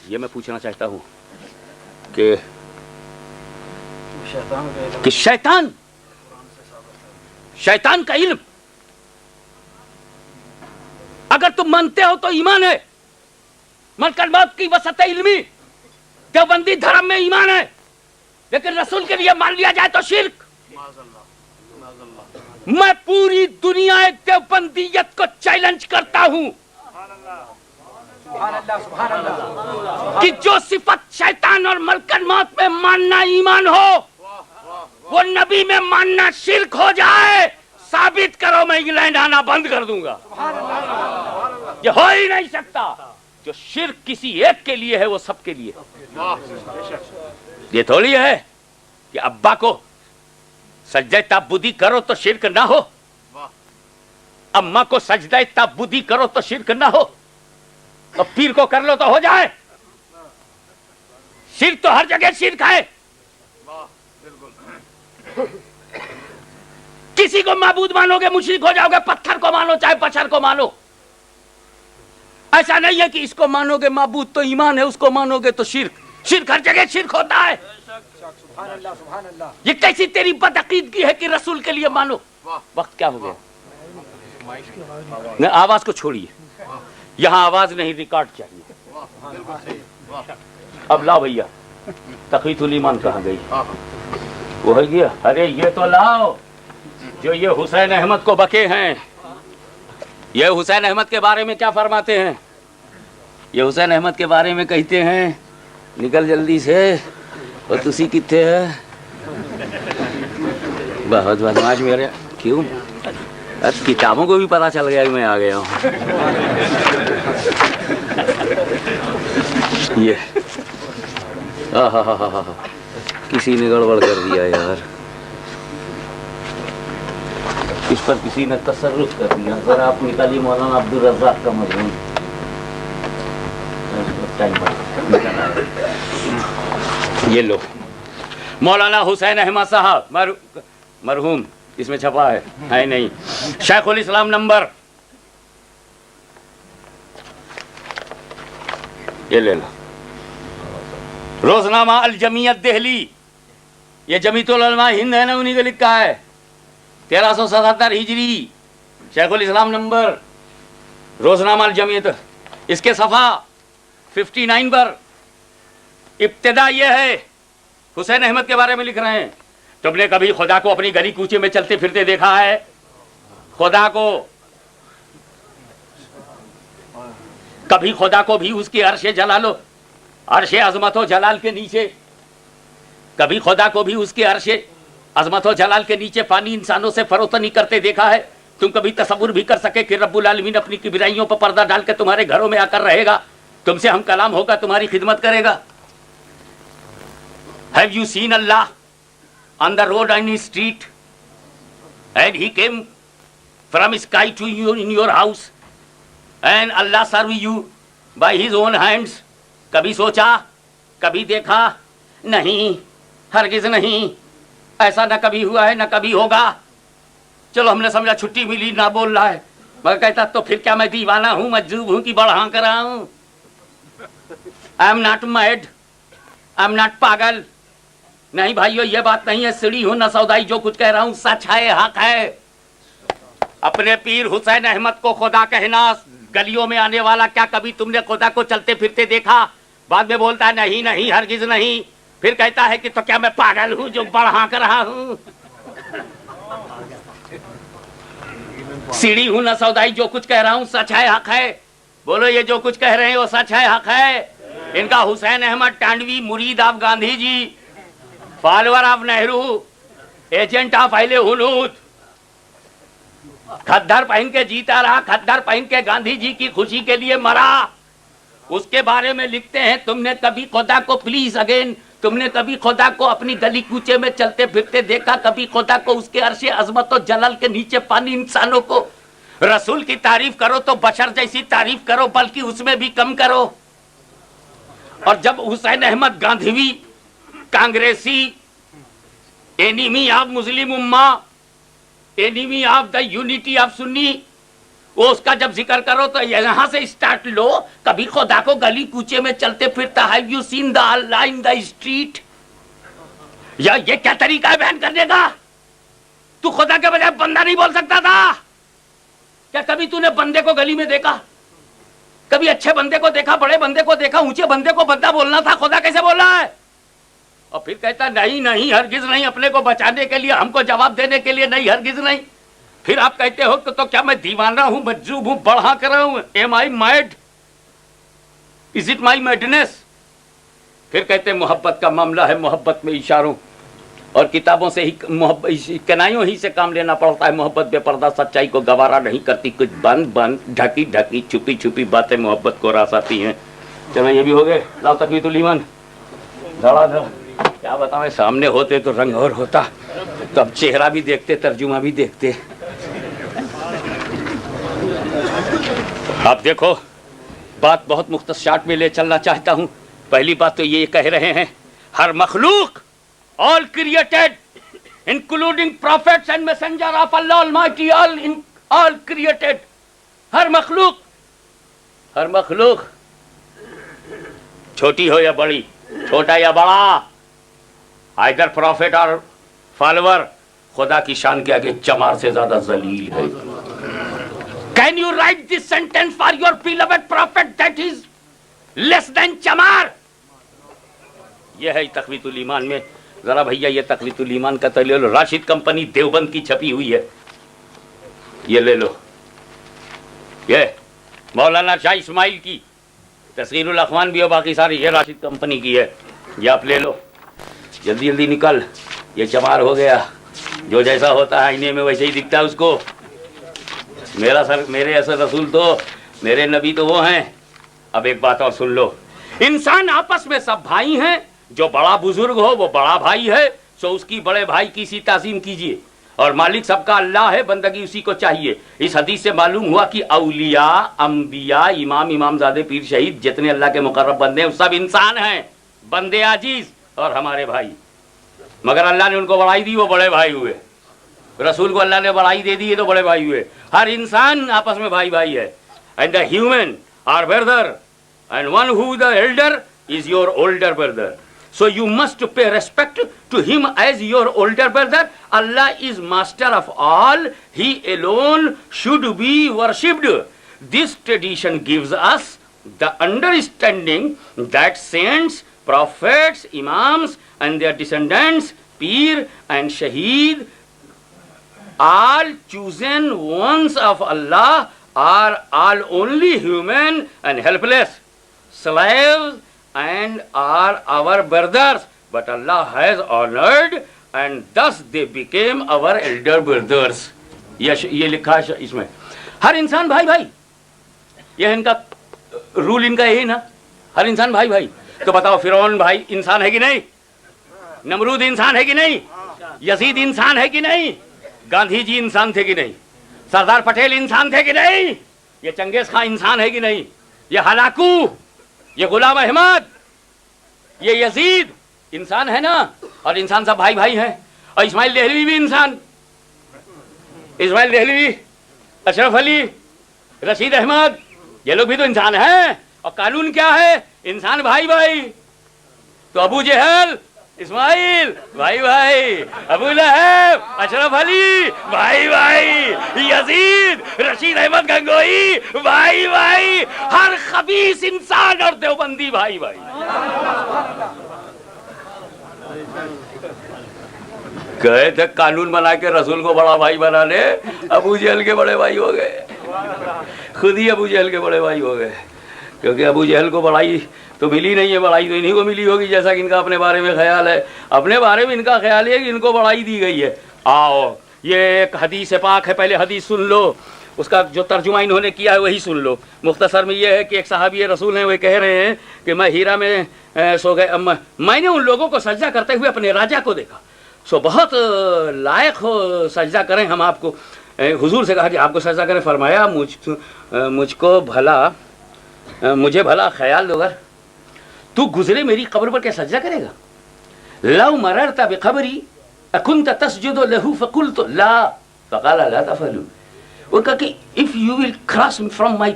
میں پوچھنا چاہتا ہوں کہ کہ شیطان کا علم اگر تم مانتے ہو تو ایمان ہے، ملکلمات کی وسعت علمی، دیوبندی دھرم میں ایمان ہے، لیکن رسول کے لیے مان لیا جائے تو شرک۔ میں پوری دنیا دیوبندیت کو چیلنج کرتا ہوں کہ جو صفت شیطان اور ملکلمات میں ماننا ایمان ہو وہ نبی میں ماننا شرک ہو جائے، ثابت کرو، میں انگلینڈ آنا بند کر دوں گا۔ یہ ہو ہی نہیں سکتا۔ جو شرک کسی ایک کے لیے ہے وہ سب کے لیے۔ یہ تھوڑی ہے کہ ابا کو سجدہ تعبدی کرو تو شرک نہ ہو، اماں کو سجدہ تعبدی کرو تو شرک نہ ہو، اور پیر کو کر لو تو ہو جائے۔ شرک تو ہر جگہ شرک ہے۔ کسی کو معبود مانو گے مشرک ہو جاؤ گے، پتھر کو مانو چاہے بشر کو مانو۔ ایسا نہیں ہے کہ اس کو مانو گے معبود تو ایمان ہے، اس کو مانو گے تو شرک۔ شرک ہر جگہ شرک ہوتا ہے۔ یہ کیسی تیری بدعقیدگی ہے کہ رسول کے لیے مانو؟ وقت کیا ہو گیا؟ آواز کو چھوڑیے، یہاں آواز نہیں، ریکارڈ چاہیے۔ اب لاؤ بھیا، تقیت الایمان کہاں گئی؟ وہ ہے گیا۔ ارے یہ تو لاؤ جو یہ حسین احمد کو بکے ہیں۔ یہ حسین احمد کے بارے میں کیا فرماتے ہیں؟ یہ حسین احمد کے بارے میں کہتے ہیں نکل جلدی سے، اور تسی کتنے ہے؟ بہت بدماش میرے۔ کیوں؟ کتابوں کو بھی پتا چل گیا کہ میں آ گیا ہوں۔ یہ کسی نے گڑبڑ کر دیا یار، اس پر کسی نے تصرف کر دیا۔ ذرا آپ نکالیے مولانا عبدالرزاق کا مضمون۔ یہ لو مولانا حسین احمد صاحب مرحوم، اس میں چھپا ہے نہیں، شیخ الاسلام نمبر، یہ لے لو، روزنامہ الجمیت دہلی، یہ جمیعت العلماء ہند ہے نا، انہی کو لکھا ہے، 1377 ہجری، شیخ الاسلام نمبر، روزنامہ الجمیت۔ اس کے صفحہ 59 پر ابتدا یہ ہے، حسین احمد کے بارے میں لکھ رہے ہیں، تم نے کبھی خدا کو اپنی گلی کوچے میں چلتے پھرتے دیکھا ہے؟ خدا کو کبھی خدا کو بھی اس کی عرش جلال و عرش عظمت و جلال کے نیچے، کبھی خدا کو بھی اس کے عرش عظمت و جلال کے نیچے فانی انسانوں سے فروتنی کرتے دیکھا ہے؟ تم کبھی تصور بھی کر سکے کہ رب العالمین اپنی کبریائیوں پر پردہ ڈال کے تمہارے گھروں میں آ کر رہے گا، تم سے ہم کلام ہوگا، تمہاری خدمت کرے گا؟ Have you seen Allah on the road and in street? And he came from sky to you in your house, and Allah serve you by his own hands. کبھی سوچا، کبھی دیکھا؟ نہیں، ہرگز نہیں، ایسا نہ کبھی ہوا ہے نہ کبھی ہوگا۔ چلو ہم نے سمجھا چھٹی ملی، نہ بول رہا ہے، مگر کہتا تو پھر کیا میں دیوانہ ہوں، مجذوب ہوں کہ بڑھا کر رہا ہوں؟ I am not mad, I am not پاگل۔ نہیں بھائیو، یہ بات نہیں ہے، سڑی ہوں نہ سودائی، جو کچھ کہہ رہا ہوں سچ ہے، حق ہے۔ اپنے پیر حسین احمد کو خدا کہنا، گلیوں میں آنے والا، کیا کبھی تم نے خدا کو چلتے پھرتے دیکھا؟ بعد میں بولتا ہے نہیں نہیں، ہرگز نہیں، پھر کہتا ہے کہ تو کیا میں پاگل ہوں جو بڑھا کر رہا ہوں؟ سیڑھی ہوں نہ سودائی، جو کچھ کہہ رہا ہوں سچ ہے، حق ہے۔ بولو یہ جو کچھ کہہ رہے ہیں وہ سچ ہے، حق ہے۔ ان کا حسین احمد ٹانڈوی مرید of Gandhi ji, follower of Nehru, agent of اہل ہنود، کھدر پہن کے جیتا رہا، کھدر پہن کے گاندھی جی کی خوشی کے لیے مرا۔ اس کے بارے میں لکھتے ہیں تم نے کبھی خدا کو، پلیز اگین، تم نے کبھی خدا کو اپنی گلی کوچے میں چلتے پھرتے دیکھا؟ کبھی خدا کو اس کے عرش عظمت و جلال کے نیچے پانی انسانوں کو؟ رسول کی تعریف کرو تو بشر جیسی تعریف کرو، بلکہ اس میں بھی کم کرو۔ اور جب حسین احمد گاندھیوی، کانگریسی، enemy of Muslim ummah, enemy of the unity of Sunni, وہ اس کا جب ذکر کرو تو یہاں سے اسٹارٹ لو، کبھی خدا کو گلی کوچے میں چلتے پھرتا، have you seen the Allah in the street? یا یہ کیا طریقہ ہے بیان کرنے کا؟ تو خدا کے بجائے بندہ نہیں بول سکتا تھا کیا؟ کبھی تو نے بندے کو گلی میں دیکھا؟ کبھی اچھے بندے کو دیکھا، بڑے بندے کو دیکھا، اونچے بندے کو بندہ بولنا تھا، خدا کیسے بول رہا ہے؟ اور پھر کہتا نہیں نہیں ہرگز نہیں، اپنے کو بچانے کے لیے، ہم کو جواب دینے کے لیے نہیں، ہرگز نہیں. پھر آپ کہتے ہو کہ تو کیا میں دیوانہ ہوں، مجذوب ہوں، بڑھا کر رہا ہوں؟ Am I mad? Is it my madness? پھر کہتے محبت کا معاملہ ہے، محبت میں اشاروں اور کتابوں سے ہی کنائیوں ہی سے کام لینا پڑتا ہے. محبت بے پردہ سچائی کو گوارا نہیں کرتی، کچھ بند بند ڈھکی ڈھکی چھپی چھپی باتیں محبت کو راس آتی ہیں. چلو یہ بھی ہو گئے. لاؤ تقویت الایمان دھڑا دھڑ. کیا بتاؤں، سامنے ہوتے تو رنگ اور ہوتا، تو اب چہرہ بھی دیکھتے، ترجمہ بھی دیکھتے. آپ دیکھو بات بہت مختصر شارٹ میں لے چلنا چاہتا ہوں. پہلی بات تو یہ کہہ رہے ہیں ہر مخلوق all created including prophets and messenger of Allah Almighty, all created. ہر مخلوق چھوٹی ہو یا بڑی، چھوٹا یا بڑا، either prophet اور follower، خدا کی شان کے آگے چمار سے زیادہ ذلیل ہے. Can you write this sentence for your beloved prophet that is less than چمار؟ یہ ہے تقویت الایمان میں. ذرا بھیا یہ تقویت الایمان کا تو لے لو، راشد کمپنی دیوبند کی چھپی ہوئی ہے، یہ لے لو. یہ مولانا شاہ اسماعیل کی تصغیر الاخوان بھی ہو، باقی ساری یہ راشد کمپنی کی ہے. یہ آپ لے لو. جلدی جلدی نکل، یہ چمار ہو گیا. جو جیسا ہوتا ہے آئینے میں ویسے ہی دکھتا ہے اس کو. میرے اصل رسول تو، میرے نبی تو وہ ہیں. اب ایک بات اور سن لو، انسان آپس میں سب بھائی ہیں. جو بڑا بزرگ ہو وہ بڑا بھائی ہے، سو اس کی بڑے بھائی کی سی تعظیم کیجیے. اور مالک سب کا اللہ ہے، بندگی اسی کو چاہیے. اس حدیث سے معلوم ہوا کہ اولیاء، انبیاء، امام زادے، پیر، شہید، جتنے اللہ کے مقرب بندے ہیں سب انسان ہیں، بندے عاجز اور ہمارے بھائی. مگر اللہ نے ان کو بڑائی دی، وہ بڑے بھائی ہوئے. رسول کو اللہ نے بڑائی دے دی، تو بڑے بھائی ہوئے. ہر انسان آپس میں بھائی بھائی ہے. And the human are brother and one who the elder is your older brother. So you must pay respect to him as your older brother. Allah is master of all. He alone should be worshipped. This tradition gives us the understanding that saints, prophets, imams and their descendants, Peer and Shaheed, all chosen ones of Allah, are all only human and helpless slaves and are our brothers, but Allah has honored and thus they became our elder brothers. یہ لکھا ہے اس میں. ہر انسان بھائی بھائی، یہ ان کا role, ان کا یہی نا، ہر انسان بھائی بھائی. تو بتاؤ فرعون بھائی انسان ہے کہ نہیں؟ نمرود انسان ہے کہ نہیں؟ یزید انسان ہے کہ نہیں؟ گاندھی جی انسان تھے کہ نہیں؟ سردار پٹیل انسان تھے کہ نہیں؟ یہ چنگیز خان انسان ہے کہ نہیں؟ یہ ہلاکو، یہ غلام احمد، یہ یزید انسان ہے نا؟ اور انسان سب بھائی بھائی ہیں. اور اسماعیل دہلوی بھی انسان، اسماعیل دہلوی، اشرف علی، رشید احمد، یہ لوگ بھی تو انسان ہیں. اور قانون کیا ہے؟ انسان بھائی بھائی. تو ابو جہل، اسماعیل بھائی بھائی، ابو لہب، اشرف علی بھائی بھائی، یزید، رشید احمد گنگوئی بھائی بھائی، ہر خبیث انسان اور دیوبندی بھائی بھائی. کہے تھے قانون بنا کے رسول کو بڑا بھائی بنا لے، ابو جہل کے بڑے بھائی ہو گئے. خود ہی ابو جہل کے بڑے بھائی ہو گئے، کیونکہ ابو جہل کو بڑائی تو ملی نہیں ہے، بڑائی تو انہی کو ملی ہوگی، جیسا کہ ان کا اپنے بارے میں خیال ہے. اپنے بارے میں ان کا خیال ہے کہ ان کو بڑائی دی گئی ہے. آؤ یہ ایک حدیث پاک ہے، پہلے حدیث سن لو، اس کا جو ترجمہ انہوں نے کیا ہے وہی سن لو. مختصر میں یہ ہے کہ ایک صحابی رسول ہیں، وہ کہہ رہے ہیں کہ میں ہیرا میں سو گئے، میں نے ان لوگوں کو سجدہ کرتے ہوئے اپنے راجا کو دیکھا، سو بہت لائق ہو سجدہ کریں ہم آپ کو. حضور سے کہا کہ آپ کو سجدہ کریں. فرمایا مجھ کو بھلا، مجھے بھلا خیال ہوگا تو گزرے میری قبر پر کیا سجدہ کرے گا؟ لو مررت بقبری اکنت تسجد له فقلت لا فقال لا تفعلوا. وہ کہا کہ if you will cross from my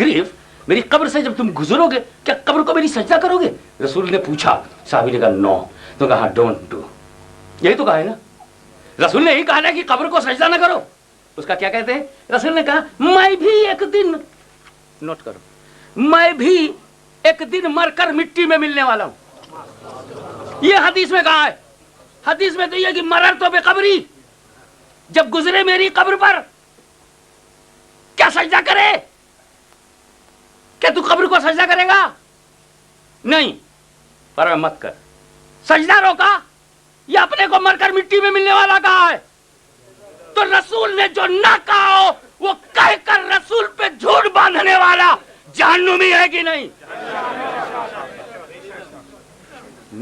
grave، میری قبر سے جب تم گزرو گے کیا قبر کو میری سجدہ کرو گے؟ رسول نے پوچھا، صحابی نے کہا نو. تو کہا ڈونٹ ڈو. یہی تو کہا ہے نا, رسول نے یہی کہا نا کہ قبر کو سجدہ نہ کرو. اس کا کیا کہتے ہیں؟ رسول نے کہا میں بھی ایک دن, نوٹ کرو, میں بھی ایک دن مر کر مٹی میں ملنے والا ہوں. یہ حدیث میں کہا ہے. حدیث میں تو یہ کہ مرر تو بے قبری, جب گزرے میری قبر پر کیا سجدہ کرے؟ کیا تو قبر کو سجدہ کرے گا؟ نہیں, پر مت کر. سجدہ روکا یا اپنے کو مر کر مٹی میں ملنے والا کہا ہے؟ تو رسول نے جو نہ کہا ہو وہ کہہ کر رسول پہ جھوٹ باندھنے والا جہنمی ہے کہ نہیں؟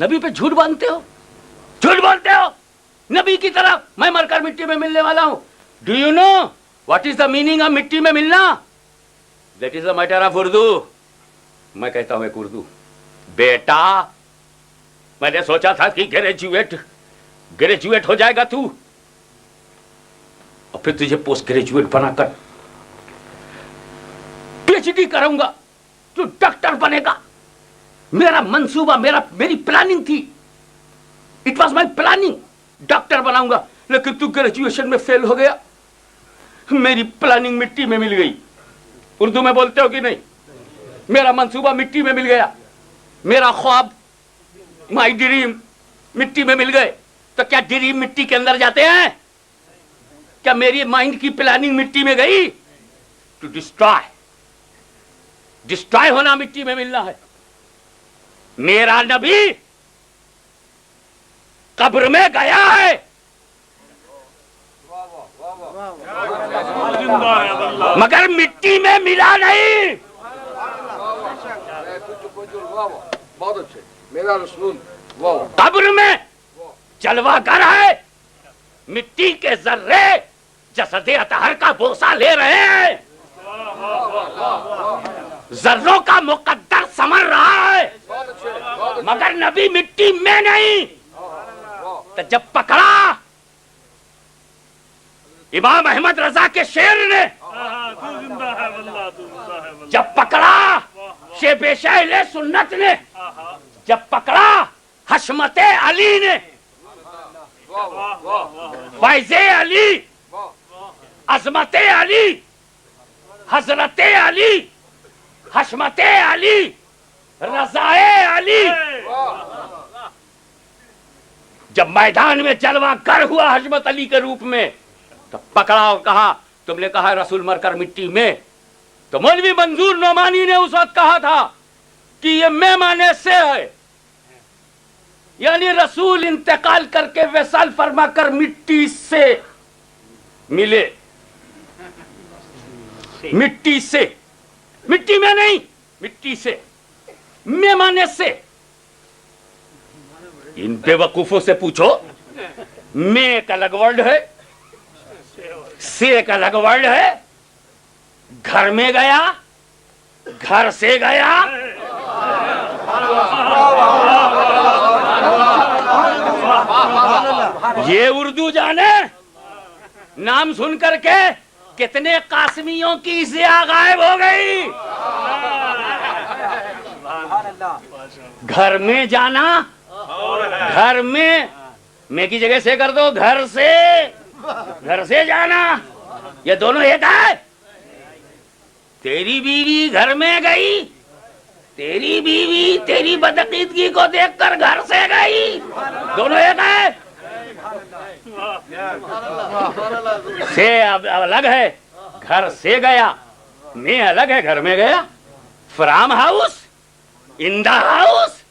نبی پہ جھوٹ باندھتے ہو, جھوٹ بولتے ہو نبی کی طرف میں مر کر مٹی میں ملنے والا ہوں. Do you know what is the meaning of مٹی میں ملنا؟ That is the matter of Urdu. میں کہتا ہوں ایک اردو, بیٹا میں نے سوچا تھا کہ گریجویٹ ہو جائے گا تو, اور پھر تجھے پوسٹ گریجویٹ بنا کر پی ایچ ڈی کروں گا, تو ڈاکٹر بنے گا. میرا منصوبہ, میری پلاننگ تھی, it was my planning, doctor بناؤں گا. لیکن تو گریجویشن میں فیل ہو گیا, میری پلاننگ مٹی میں مل گئی. اردو میں بولتے ہو کہ نہیں؟ میرا منصوبہ مٹی میں مل گیا, میرا خواب, مائی ڈریم مٹی میں مل گئے. تو کیا ڈریم مٹی کے اندر جاتے ہیں؟ کیا میری مائنڈ کی پلاننگ مٹی میں گئی؟ ٹو ڈسٹرائے ہونا مٹی میں ملنا ہے. میرا نبی قبر میں گیا ہے, مگر مٹی میں ملا نہیں. بہت اچھے, میرا رسول قبر میں جلوہ گر ہے, مٹی کے ذرے جسد اطہر کا بوسہ لے رہے ہیں, ذروں کا مقدر سمر رہا ہے, مگر نبی مٹی میں نہیں. تو جب پکڑا امام احمد رضا کے شعر نے, جب پکڑا شیخ اہل سنت نے, جب پکڑا حشمت علی نے, فیض علی, عظمت علی, حضرت علی, حشمت علی, رضا علی, جب میدان میں جلوہ گر ہوا حشمت علی کے روپ میں, تو پکڑا اور کہا تم نے کہا رسول مر کر مٹی میں. تو مولوی منظور نعمانی نے اس وقت کہا تھا کہ یہ میں معنی سے ہے, یعنی رسول انتقال کر کے وصال فرما کر مٹی سے ملے, مٹی سے, مٹی میں نہیں, مٹی سے, میں معنی سے. ان بے وقوفوں سے پوچھو, میں ایک الگ ورڈ ہے, سے ایک الگ ورڈ ہے. گھر میں گیا, گھر سے گیا, یہ اردو جانے نام سن کر کے کتنے قاسمیوں کی ضیا غائب ہو گئی. گھر میں جانا, گھر میں کی جگہ سے کر دو, گھر سے جانا, یہ دونوں ایک ہے. تیری بیوی گھر میں گئی, تیری بیوی تیری بدعقیدگی کو دیکھ کر گھر سے گئی, دونوں ایک ہے. سے الگ ہے, گھر سے گیا, میں الگ ہے, گھر میں گیا. From house, in the house,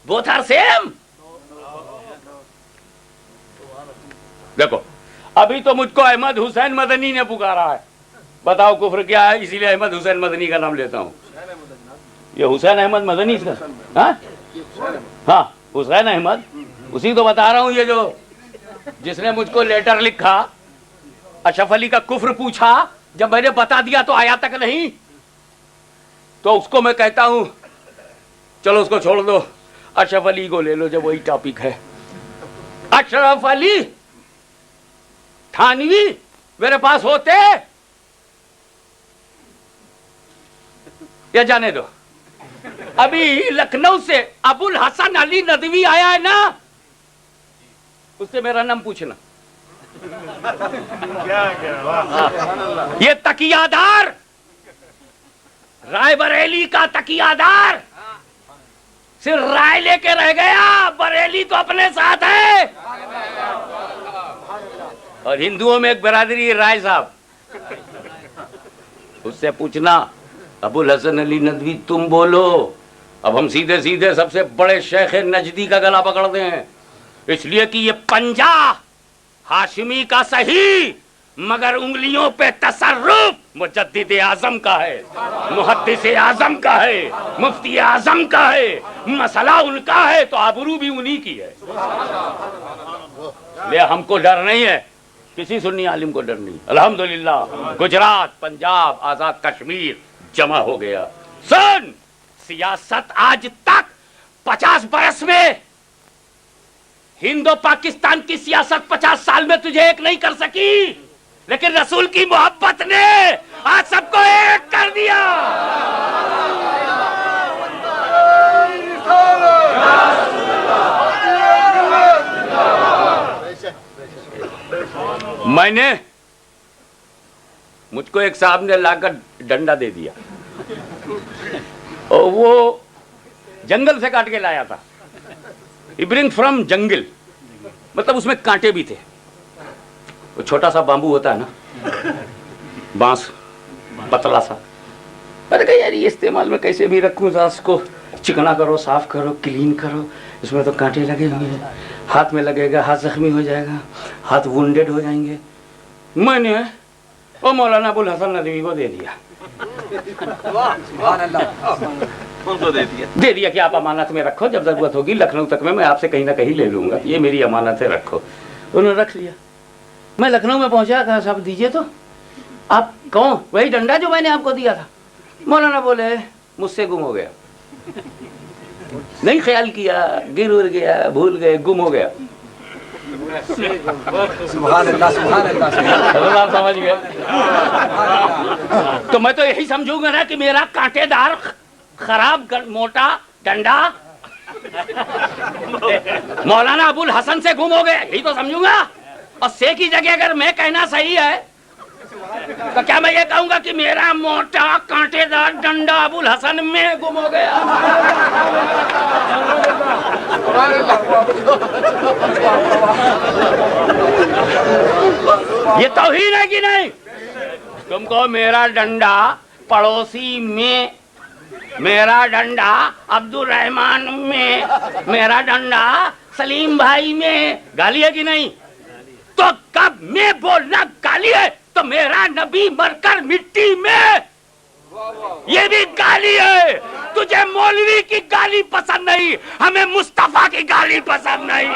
both are same. دیکھو ابھی تو مجھ کو احمد حسین مدنی نے پکارا ہے, بتاؤ کفر کیا ہے, اسی لیے احمد حسین مدنی کا نام لیتا ہوں. یہ حسین احمد مدنی اس کا, ہاں حسین احمد, اسی تو بتا رہا ہوں. یہ جو جس نے مجھ کو لیٹر لکھا, اشرف علی کا کفر پوچھا, جب میں نے بتا دیا تو آیا تک نہیں, تو اس کو میں کہتا ہوں چلو اس کو چھوڑ دو, اشرف علی کو لے لو جب وہی ٹاپک ہے. اشرف علی تھانوی میرے پاس ہوتے یا جانے دو. ابھی لکھنؤ سے ابو الحسن علی ندوی آیا ہے نا, اس سے میرا نام پوچھنا. یہ تکیہ دار رائے بریلی کا تکیہ دار صرف رائے لے کے رہ گیا, بریلی تو اپنے ساتھ ہے. اور ہندوؤں میں ایک برادری رائے صاحب, اس سے پوچھنا ابو الحسن علی ندوی تم بولو. اب ہم سیدھے سیدھے سب سے بڑے شیخ نجدی کا گلا پکڑتے ہیں, اس لیے کہ یہ پنجہ ہاشمی کا صحیح مگر انگلیوں پہ تصرف مجدد اعظم کا ہے, محدث اعظم کا ہے, مفتی اعظم کا ہے, مسئلہ ان کا ہے تو آبرو بھی انہی کی ہے. لے ہم کو ڈر نہیں ہے, کسی سنی عالم کو ڈر نہیں. الحمدللہ گجرات, پنجاب, آزاد کشمیر جمع ہو گیا. سن, سیاست آج تک 50 برس میں, ہند و پاکستان کی سیاست 50 سال میں تجھے ایک نہیں کر سکی, لیکن رسول کی محبت نے آج سب کو ایک کر دیا. میں نے, مجھ کو ایک صاحب نے لا کر ڈنڈا دے دیا, اور وہ جنگل سے کاٹ کے لایا تھا. He bring from جنگل, مطلب اس میں کانٹے بھی تھے. وہ چھوٹا سا بامبو ہوتا ہے نا, بانس پتلا سا. میں نے کہا یار یہ استعمال میں کیسے بھی رکھوں, اس کو چکنا کرو, صاف کرو, کلین کرو, اس میں تو کانٹے لگے ہوئے ہیں, ہاتھ میں لگے گا, ہاتھ زخمی ہو جائے گا, ہاتھ وونڈیڈ ہو جائیں گے. میں نے وہ مولانا ابو الحسن ندوی کو دے دیا. دے دیا کہ آپ امانت میں رکھو, جب ضرورت ہوگی لکھنؤ تک میں آپ سے کہیں نہ کہیں لے لوں گا, یہ میری امانت ہے, رکھو. انہوں نے رکھ لیا. میں لکھنؤ میں پہنچا, کہا صاحب دیجئے تو. آپ کون؟ وہی ڈنڈا جو میں نے آپ کو دیا تھا. مولانا بولے مجھ سے گم ہو گیا, نہیں خیال کیا, گر ار گیا, بھول گئے, گم ہو گیا. سبحان اللہ, سبحان اللہ. سمجھ گئے. تو میں تو یہی سمجھوں گا نا کہ میرا کانٹے دار خراب موٹا ڈنڈا مولانا ابو الحسن سے گم ہو گیا, یہی تو سمجھوں گا. اور سے کی جگہ اگر میں کہنا صحیح ہے تو کیا میں یہ کہوں گا کہ میرا موٹا کانٹے دار ڈنڈا ابو الحسن میں گم ہو گیا. یہ توہین ہے کہ نہیں؟ تم کو میرا ڈنڈا پڑوسی میں, میرا ڈنڈا عبد الرحمان میں, میرا ڈنڈا سلیم بھائی میں گالی ہے کہ نہیں؟ تو کب میں بولنا گالی ہے تو میرا نبی مر کر مٹی میں, یہ بھی گالی ہے. تجھے مولوی کی گالی پسند نہیں, ہمیں مصطفیٰ کی گالی پسند نہیں.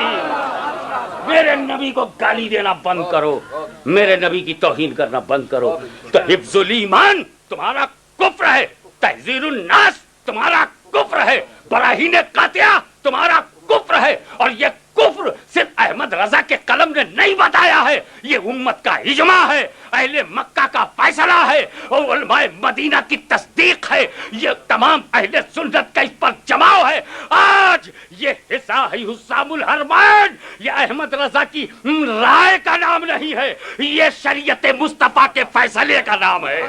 میرے نبی کو گالی دینا بند کرو, میرے نبی کی توہین کرنا بند کرو. تو حفظ الایمان تمہارا کفر ہے, تحذیر الناس تمہارا کفر ہے, براہین قاطعہ تمہارا کفر ہے. اور یہ کفر صرف احمد رضا کے قلم نے نہیں بتایا ہے, یہ امت کا اجماع ہے, اہل مکہ کا فیصلہ ہے, اور علماء مدینہ کی تصدیق ہے. یہ تمام اہل سنت کا اس پر جماع ہے. آج یہ حصہ ہے حسام الحرمین, یہ احمد رضا کی رائے کا نام نہیں ہے, یہ شریعت مصطفیٰ کے فیصلے کا نام ہے,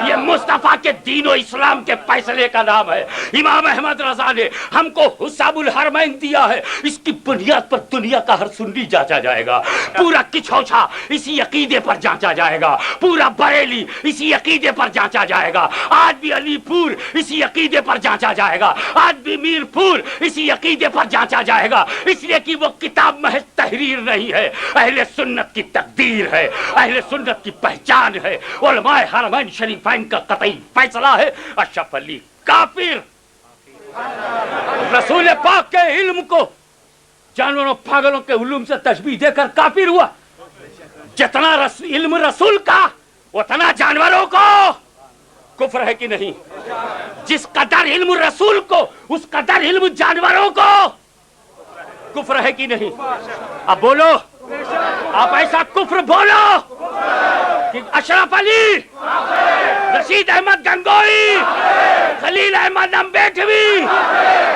یہ مصطفیٰ کے دین و اسلام کے فیصلے کا نام ہے. امام احمد رضا نے ہم کو حسام الحرمین دیا ہے, اس کی بنیاد پر دنیا کا ہر سنی جانچا جائے گا, پورا کچھوچھا اسی عقیدے پر جانچا جائے گا, پورا بریلی اسی عقیدے پر جانچا جائے گا, آج بھی علی پور اسی عقیدے پر جانچا جائے گا, آج بھی میر پور اسی عقیدے پر جانچا جائے گا, اس لیے کہ وہ کتاب محض تحریر نہیں ہے, اہل سنت کی تقدیر ہے, اہل سنت کی پہچان ہے, علماء حرمین شریفین کا قطعی فیصلہ ہے. اشرف علی کافر رسول پاک کے علم کو جانوروں پاگلوں کے علوم سے تشبیہ دے کر کافر ہوا. جتنا علم رسول کا اتنا جانوروں کو کفر ہے کہ نہیں؟ جس قدر علم رسول کو اس قدر علم جانوروں کو کفر ہے کہ نہیں؟ اب بولو, آپ ایسا کفر بولو کہ اشرف علی رشید احمد گنگوئی، خلیل احمد امبیٹوی،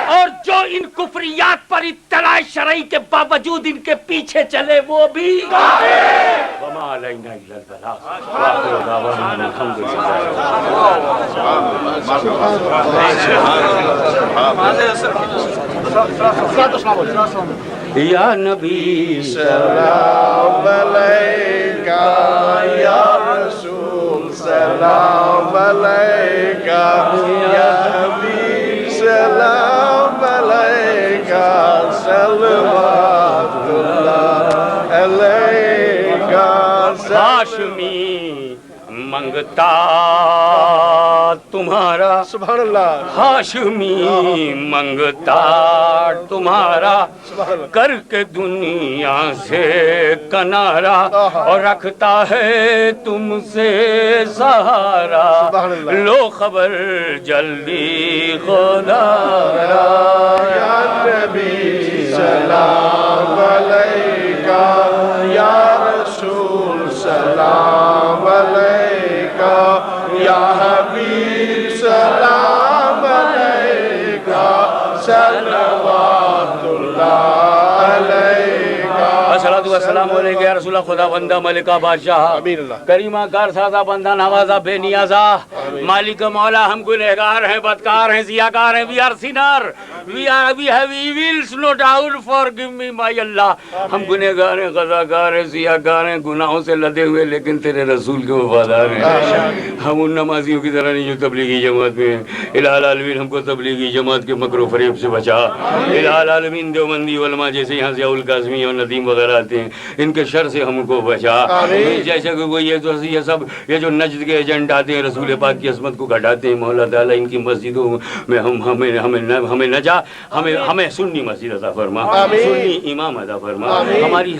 اور جو ان کفریات پر اطلاع شرعی کے باوجود ان کے پیچھے چلے وہ بھی وما علینا الا البلاغ وآخر دعوانا ان الحمد للہ یا نبی سلام علیکہ یا رسول سلام علیکہ یا حبیب سلام علیکہ صلوات اللہ علیکہ ہاشمی منگتا تمہارا سبحان اللہ ہاشمی منگتا تمہارا کر کے دنیا سے کنارا اور رکھتا ہے تم سے سہارا لو خبر جلدی خدا را یا نبی سلام علیکہ یا رسول سلام علیکہ یا حبیب سلام علیکہ صلوات اللہ علیکہ الصلاۃ والسلام علیکہ یا رسول اللہ خدا بندہ ملکہ بادشاہ کریمہ کار سازہ بندہ نوازہ بے نیازہ مالک مولا ہم گنہگار ہیں بدکار ہیں ضیاءگار ہیں we are sinner we have evils no doubt forgive me my Allah ہم گنہگار ہیں غضاگار ہیں ضیاءگار ہیں گناہوں سے لدے ہوئے لیکن تیرے رسول کے وفادار ہیں ہم ان نمازیوں کی طرح نہیں جو تبلیغی جماعت میں ہیں الہ العالمین ہم کو تبلیغی جماعت کے مکر و فریب سے بچا الہ العالمین دیوبندی علماء جیسے یہاں ضیاء القاسمی اور ندیم وغیرہ آتے ہیں ان کے شر سے ہم کو بچا جیسے کہ کوئی یہ سب یہ جو نجد کے ایجنٹ آتے ہیں رسول پاک کی عظمت کو گھٹاتے ہیں مولا تعالیٰ ان کی مسجدوں میں ہمیں نہ جا ہمیں سنی مسجد عطا فرما سنی امام عطا فرما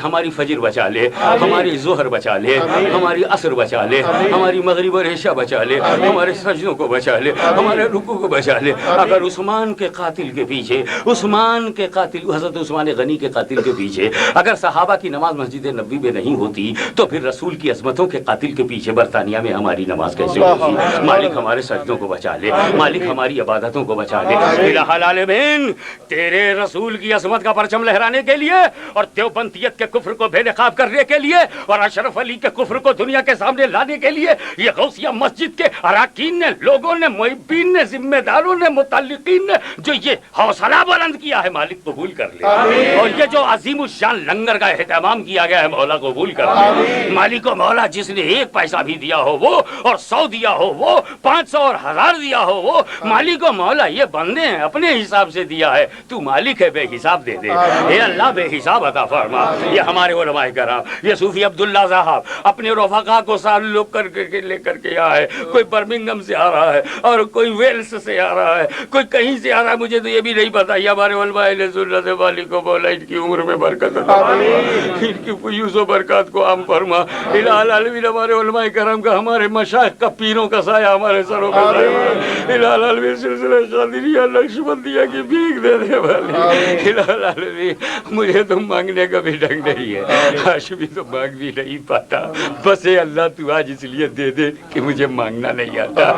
ہماری فجر بچا لے ہماری ظہر بچا لے ہماری عصر بچا لے ہماری مغرب اور عشاء بچا لے ہمارے سجدوں کو بچا لے ہمارے رکوع کو بچا لے اگر عثمان کے قاتل کے پیچھے عثمان کے قاتل حضرت عثمان غنی کے قاتل کے پیچھے اگر صحابہ کی نماز مسجد نبوی میں نہیں ہوتی تو پھر رسول کی عظمتوں کے قاتل کے پیچھے برطانیہ میں ہماری نماز کیسے ہوتی مالک ہمارے سجدوں کو بچا لے مالک ہماری عبادتوں کو بچا لے الہ العالمین تیرے رسول کی عظمت کا پرچم لہرانے کے لیے اور دیوبندیت کے کفر کو بے نقاب کرنے کے لیے اور اشرف علی کے کفر کو دنیا کے سامنے لانے کے لیے یہ غوثیہ مسجد کے اراکین نے لوگوں نے محبین نے ذمہ داروں نے متعلقین نے جو یہ حوصلہ بلند کیا ہے مالک قبول کر لے اور یہ جو عظیم الشان لنگر کا اہتمام کیا گیا ہے مولا قبول کر لے مالک و مولا جس نے 1 پیسہ بھی دیا ہو وہ اور 100 دیا ہو وہ 500 اور 1000 دیا ہو وہ مالک و مولا یہ بندے ہیں اپنے حساب سے دیا ہے تو مالک ہے بے حساب دے دے اے اللہ بے حساب عطا فرما یہ ہمارے علماء کرام یہ صوفی عبداللہ صاحب اپنے رفقا کو سال لوگ کر کے لے کر کے آیا ہے کوئی برمنگم سے آ رہا ہے اور کوئی ویلس سے آ رہا ہے کوئی کہیں سے آ رہا ہے مجھے تو یہ بھی نہیں پتا یہ ہمارے علماء اہل سنت مالک و مولا ان کی عمر میں برکت عطا ان کی فیوز و برکات کو عام فرما الہ العالمین ہمارے علماء کرام کا ہمارے مشائخ کا پیروں کا سایہ ہمارے سروں پہ الہ العالمین سلسلہ قادریہ نقشبندیہ کی بھیک دے دے والے الہ العالمین مجھے تو مانگنے کا بھی ڈھنگ نہیں ہے ہاشمی تو مانگ بھی نہیں پاتا بس اے اللہ تو آج اس لیے دے دے کہ مجھے مانگنا نہیں آتا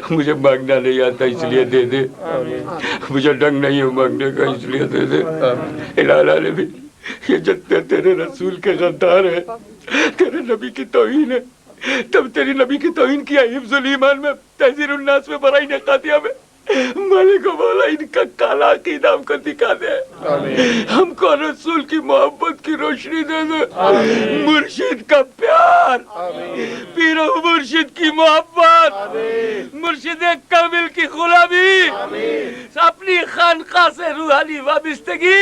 مجھے مانگنا نہیں آتا اس لیے دے دے مجھے ڈھنگ نہیں ہے مانگنے کا اس لیے دے دے الہ العالمین یہ جتنے تیرے رسول کے غدار ہیں تیرے نبی کی توہین ہے تب تیری نبی کی توہین کیا حفظ الایمان میں تحذیر الناس میں برائی نقاطیہ میں مالک و مولا ان کا کالا عقیدہ ہم کو دکھا دے ہم کو رسول کی محبت کی روشنی دے دے مرشد کا پیار پیر و مرشد کی محبت مرشد کامل کی غلامی اپنی خانقاہ سے روحانی وابستگی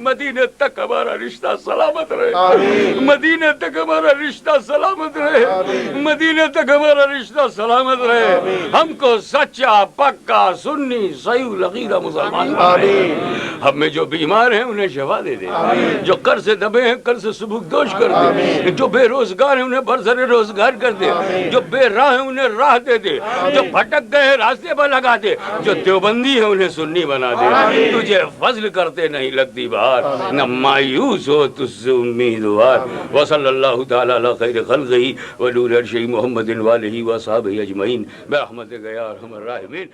مدینہ تک ہمارا رشتہ سلامت رہے مدینہ تک ہمارا رشتہ سلامت رہے مدینہ تک ہمارا رشتہ سلامت رہے ہم کو سچا پکا سنی صحیح لغیرہ مسلمان ہم میں جو بیمار ہیں انہیں شفا دے دے جو قرض سے دبے ہیں قرض سے سبک دوش کر دے جو بے روزگار ہیں انہیں برسر روزگار کر دے جو بے راہ ہیں انہیں راہ دے دے جو بھٹک گئے ہیں راستے پر لگا دے جو دیوبندی ہیں انہیں سنی بنا دے، تجھے فضل کرتے نہیں لگتی بات، نہ مایوس ہو تجھ سے امیدوار۔ وصلی اللہ تعالی علی خیر خلقہ ونور عرشہ محمد وآلہ وصحبہ اجمعین برحمتک یا ارحم الراحمین۔